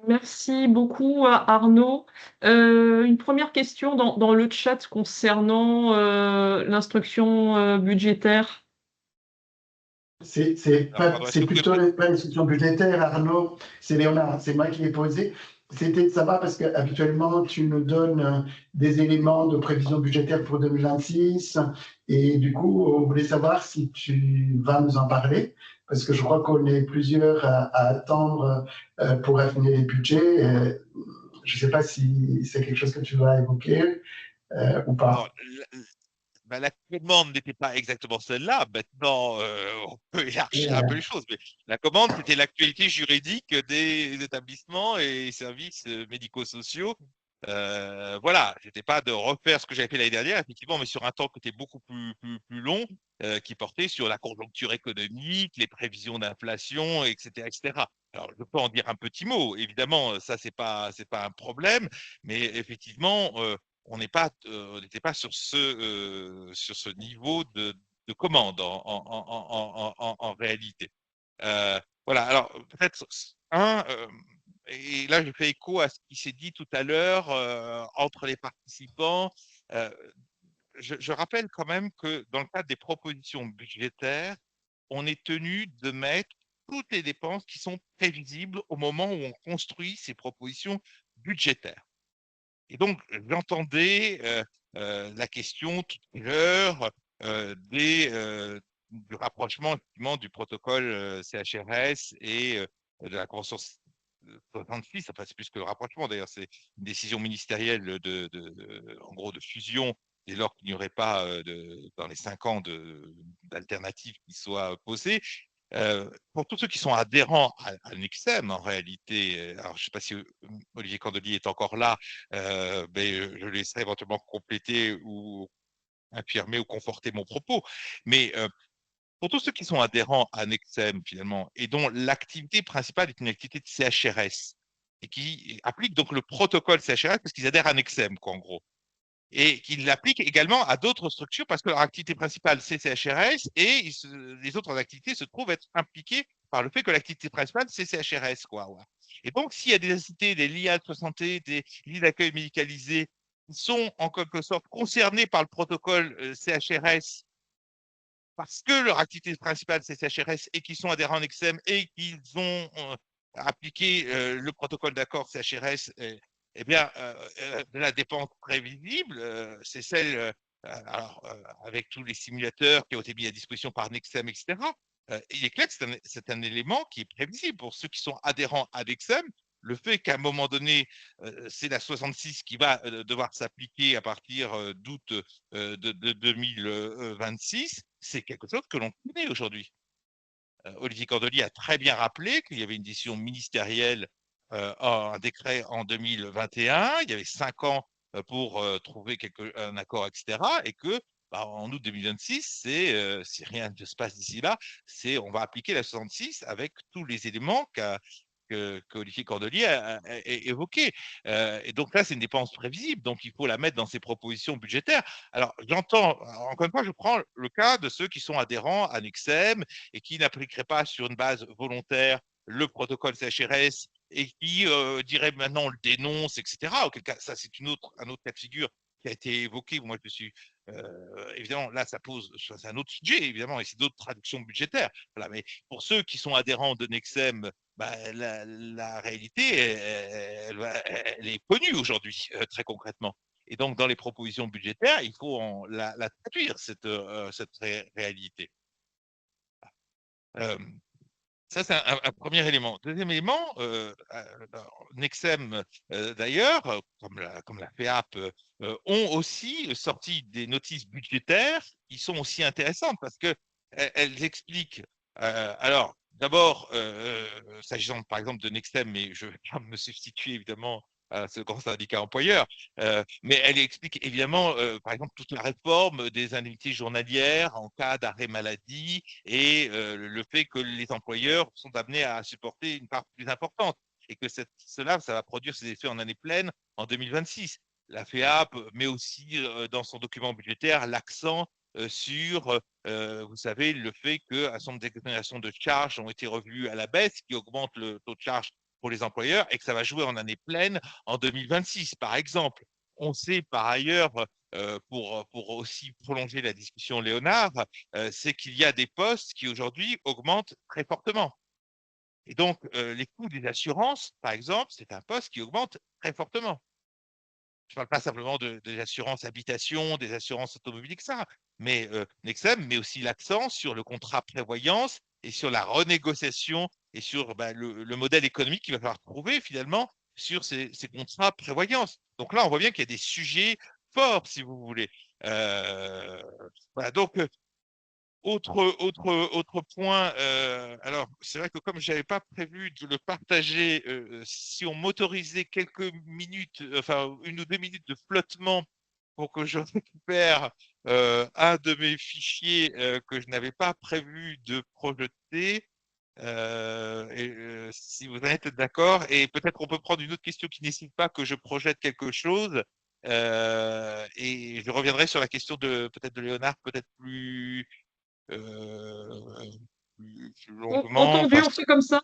Merci beaucoup, Arnaud. Une première question dans le chat concernant l'instruction budgétaire. C'est Pardon, est-ce que vous plutôt pouvez... pas une question budgétaire, Arnaud, c'est Léonard, c'est moi qui l'ai posé. C'était de savoir parce qu'habituellement, tu nous donnes des éléments de prévision budgétaire pour 2026 et du coup, on voulait savoir si tu vas nous en parler parce que je crois qu'on est plusieurs à attendre pour affiner les budgets. Je ne sais pas si c'est quelque chose que tu vas évoquer ou Alors, pas. ben, la commande n'était pas exactement celle-là. Maintenant, on peut élargir un peu les choses. Mais la commande, c'était l'actualité juridique des établissements et services médico-sociaux. Voilà, c'était pas de refaire ce que j'avais fait l'année dernière, effectivement, mais sur un temps qui était beaucoup plus long, qui portait sur la conjoncture économique, les prévisions d'inflation, etc., etc. Alors, je peux en dire un petit mot. Évidemment, ça, c'est pas un problème, mais effectivement, on n'était pas sur ce niveau de commande en réalité. Voilà, alors peut-être et là je fais écho à ce qui s'est dit tout à l'heure entre les participants. Euh, je rappelle quand même que dans le cadre des propositions budgétaires, on est tenu de mettre toutes les dépenses qui sont prévisibles au moment où on construit ces propositions budgétaires. Et donc, j'entendais la question tout à l'heure du rapprochement effectivement, du protocole CHRS et de la Convention 66. Enfin, c'est plus que le rapprochement, d'ailleurs, c'est une décision ministérielle en gros, de fusion dès lors qu'il n'y aurait pas dans les 5 ans d'alternatives qui soient posées. Pour tous ceux qui sont adhérents à l'IXEM, en réalité, alors je ne sais pas si Olivier Candelier est encore là, mais je laisserai éventuellement compléter ou infirmer ou conforter mon propos. Mais pour tous ceux qui sont adhérents à Nexem, finalement, et dont l'activité principale est une activité de CHRS, et qui appliquent donc le protocole CHRS parce qu'ils adhèrent à Nexem, quoi, en gros, et qu'ils l'appliquent également à d'autres structures parce que leur activité principale, c'est CHRS, et les autres activités se trouvent être impliquées par le fait que l'activité principale, c'est CHRS, quoi. Ouais. Et donc, s'il y a des entités, des LIA de santé, des lits d'accueil médicalisés, qui sont en quelque sorte concernés par le protocole CHRS, parce que leur activité principale, c'est CHRS, et qu'ils sont adhérents en Nexem et qu'ils ont appliqué le protocole d'accord CHRS, eh bien, la dépense prévisible, c'est celle, alors, avec tous les simulateurs qui ont été mis à disposition par Nexem, etc., il est clair que c'est un élément qui est prévisible pour ceux qui sont adhérents à Nexem. Le fait qu'à un moment donné, c'est la 66 qui va devoir s'appliquer à partir d'août de 2026, c'est quelque chose que l'on connaît aujourd'hui. Olivier Cordelier a très bien rappelé qu'il y avait une décision ministérielle, un décret en 2021, il y avait 5 ans pour trouver un accord, etc. Et que en août 2026, si rien ne se passe d'ici là, on va appliquer la 66 avec tous les éléments qu'Olivier Cordelier a évoqué. Et donc là, c'est une dépense prévisible, donc il faut la mettre dans ses propositions budgétaires. Alors, j'entends, encore une fois, je prends le cas de ceux qui sont adhérents à Nexem et qui n'appliqueraient pas sur une base volontaire le protocole CHRS et qui diraient maintenant on le dénonce, etc. Auquel cas, ça, c'est un autre cas de figure qui a été évoqué. Moi, je suis évidemment, là, c'est un autre sujet, évidemment, et c'est d'autres traductions budgétaires. Voilà, mais pour ceux qui sont adhérents de Nexem, bah, la réalité, elle est connue aujourd'hui, très concrètement. Et donc, dans les propositions budgétaires, il faut la traduire, cette réalité. Ça, c'est un premier élément. Deuxième élément, Nexem, d'ailleurs, comme la FEAP, ont aussi sorti des notices budgétaires qui sont aussi intéressantes parce qu'elles expliquent, alors, d'abord, s'agissant par exemple de Nexem, mais je ne vais pas me substituer évidemment à ce grand syndicat employeur, mais elle explique évidemment, par exemple, toute la réforme des indemnités journalières en cas d'arrêt maladie et le fait que les employeurs sont amenés à supporter une part plus importante et que ça va produire ses effets en année pleine en 2026. La FEAP met aussi dans son document budgétaire l'accent sur, vous savez, le fait qu'un certain nombre d'exonérations de charges ont été revues à la baisse, ce qui augmente le taux de charge pour les employeurs et que ça va jouer en année pleine en 2026, par exemple. On sait par ailleurs, pour aussi prolonger la discussion, Léonard, c'est qu'il y a des postes qui aujourd'hui augmentent très fortement. Et donc, les coûts des assurances, par exemple, c'est un poste qui augmente très fortement. Je ne parle pas simplement des assurances habitation, des assurances automobiles, etc. Mais Nexem met aussi l'accent sur le contrat prévoyance et sur la renégociation et sur le modèle économique qu'il va falloir trouver finalement sur ces contrats prévoyance. Donc là, on voit bien qu'il y a des sujets forts, si vous voulez. Voilà, donc, autre point, alors c'est vrai que comme je n'avais pas prévu de le partager, si on m'autorisait quelques minutes, enfin 1 ou 2 minutes de flottement pour que je récupère un de mes fichiers que je n'avais pas prévu de projeter, si vous en êtes d'accord, et peut-être on peut prendre une autre question qui ne nécessite pas que je projette quelque chose, et je reviendrai sur la question peut-être de Léonard, peut-être plus longuement. Entendu, on fait comme ça.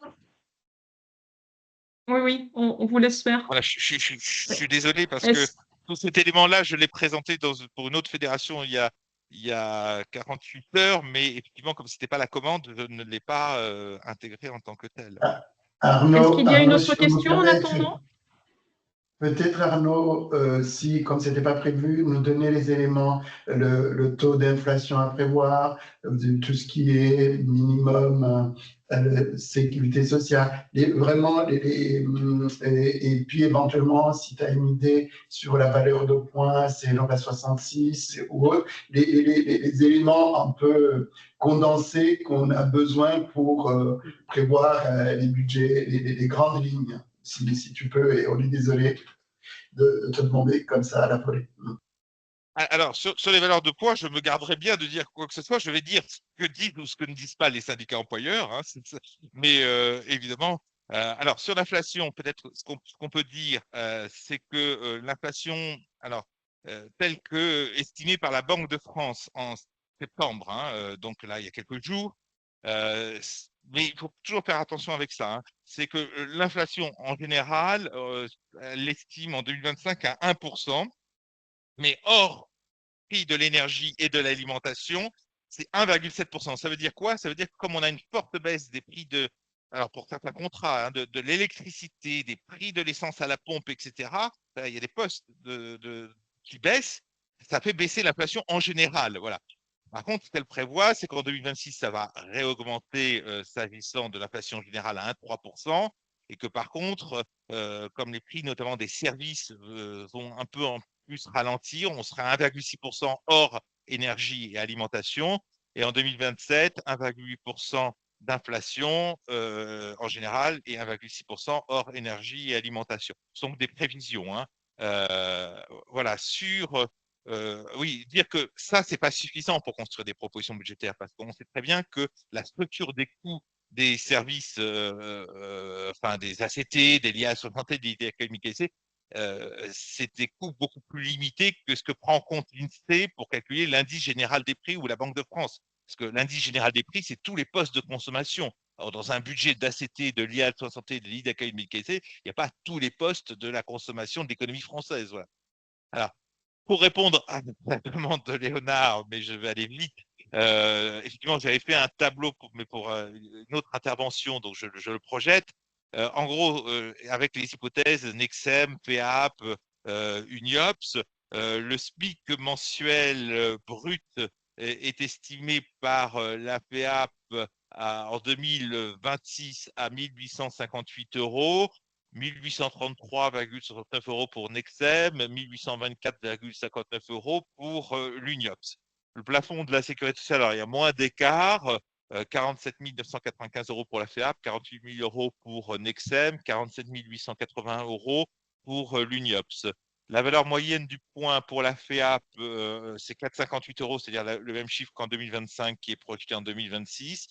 Oui, oui, on vous laisse faire. Voilà, je suis désolé parce que Est-ce- tout cet élément-là, je l'ai présenté pour une autre fédération il y a 48 heures, mais effectivement, comme ce n'était pas la commande, je ne l'ai pas intégré en tant que tel. Est-ce qu'il y a une Arnaud, autre si vous question en attendant? Peut-être, Arnaud, si, comme ce n'était pas prévu, nous donner les éléments, le taux d'inflation à prévoir, tout ce qui est minimum, sécurité sociale, et puis éventuellement, si tu as une idée sur la valeur de points, c'est la 66 ou autre, les éléments un peu condensés qu'on a besoin pour prévoir les budgets, les grandes lignes. Si tu peux, et on est désolé de te demander comme ça à la folie. Alors, sur les valeurs de poids, je me garderai bien de dire quoi que ce soit. Je vais dire ce que disent ou ce que ne disent pas les syndicats employeurs, hein, mais évidemment, alors sur l'inflation, peut-être ce qu'on peut dire, c'est que l'inflation, alors telle que estimée par la Banque de France en septembre, hein, donc là il y a quelques jours, mais il faut toujours faire attention avec ça, hein, c'est que l'inflation en général, elle l'estime en 2025 à 1%, mais hors prix de l'énergie et de l'alimentation, c'est 1,7%. Ça veut dire quoi? Ça veut dire que comme on a une forte baisse des prix alors pour certains contrats, hein, de l'électricité, des prix de l'essence à la pompe, etc., il y a des postes qui baissent, ça fait baisser l'inflation en général. Voilà. Par contre, ce qu'elle prévoit, c'est qu'en 2026, ça va réaugmenter s'agissant de l'inflation générale à 1,3%, et que par contre, comme les prix notamment des services vont un peu en plus ralentir, on sera à 1,6% hors énergie et alimentation, et en 2027, 1,8% d'inflation en général et 1,6% hors énergie et alimentation. Ce sont des prévisions, hein. Voilà, oui, dire que ça, c'est pas suffisant pour construire des propositions budgétaires, parce qu'on sait très bien que la structure des coûts des services, enfin des ACT, des liens à la santé, des IDAK, c'est des coûts beaucoup plus limités que ce que prend en compte l'INSEE pour calculer l'indice général des prix ou la Banque de France. Parce que l'indice général des prix, c'est tous les postes de consommation. Alors, dans un budget d'ACT, de l'IA de santé, de l'IDAK, il n'y a pas tous les postes de la consommation de l'économie française. Voilà. Alors, pour répondre à la demande de Léonard, mais je vais aller vite, effectivement, j'avais fait un tableau mais pour une autre intervention, donc je le projette. En gros, avec les hypothèses NEXEM, FEAP, UNIOPS, le SMIC mensuel brut est estimé par la FEAP en 2026 à 1 858 €. 1833,69 € pour Nexem, 1824,59 € pour l'UNIOPS. Le plafond de la sécurité sociale, alors il y a moins d'écart, 47 995 € pour la FEAP, 48 000 € pour Nexem, 47 880 € pour l'UNIOPS. La valeur moyenne du point pour la FEAP, c'est 4,58 €, c'est-à-dire le même chiffre qu'en 2025 qui est projeté en 2026.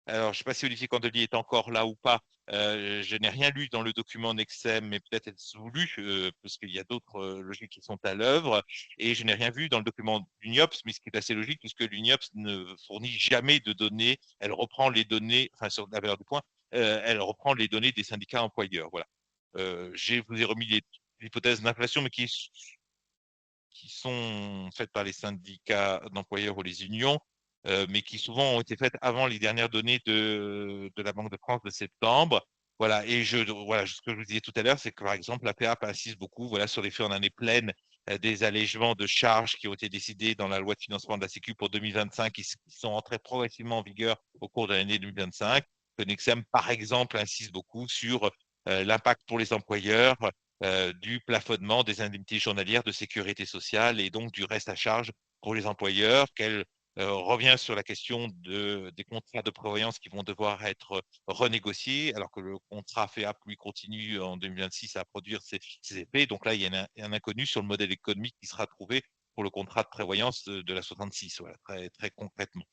Alors, je ne sais pas si Olivier Candelier est encore là ou pas. Je n'ai rien lu dans le document Nexem, mais peut-être est-ce lu, parce qu'il y a d'autres logiques qui sont à l'œuvre. Et je n'ai rien vu dans le document d'UNIOPS, mais ce qui est assez logique, puisque l'UNIOPS ne fournit jamais de données. Elle reprend les données, enfin sur la valeur du point, elle reprend les données des syndicats employeurs. Voilà. Je vous ai remis les hypothèses d'inflation, mais qui sont faites par les syndicats d'employeurs ou les unions, mais qui souvent ont été faites avant les dernières données de la Banque de France de septembre. Voilà, et voilà, ce que je vous disais tout à l'heure, c'est que par exemple, la PAP insiste beaucoup, voilà, sur l'effet en année pleine des allègements de charges qui ont été décidés dans la loi de financement de la Sécu pour 2025, qui sont entrés progressivement en vigueur au cours de l'année 2025. Que Nexem, par exemple, insiste beaucoup sur l'impact pour les employeurs du plafonnement des indemnités journalières de sécurité sociale et donc du reste à charge pour les employeurs, qu'elle revient sur la question des contrats de prévoyance qui vont devoir être renégociés, alors que le contrat FEAP, lui, continue en 2026 à produire ses effets. Donc là, il y a un inconnu sur le modèle économique qui sera trouvé pour le contrat de prévoyance de la 66, voilà, très, très concrètement.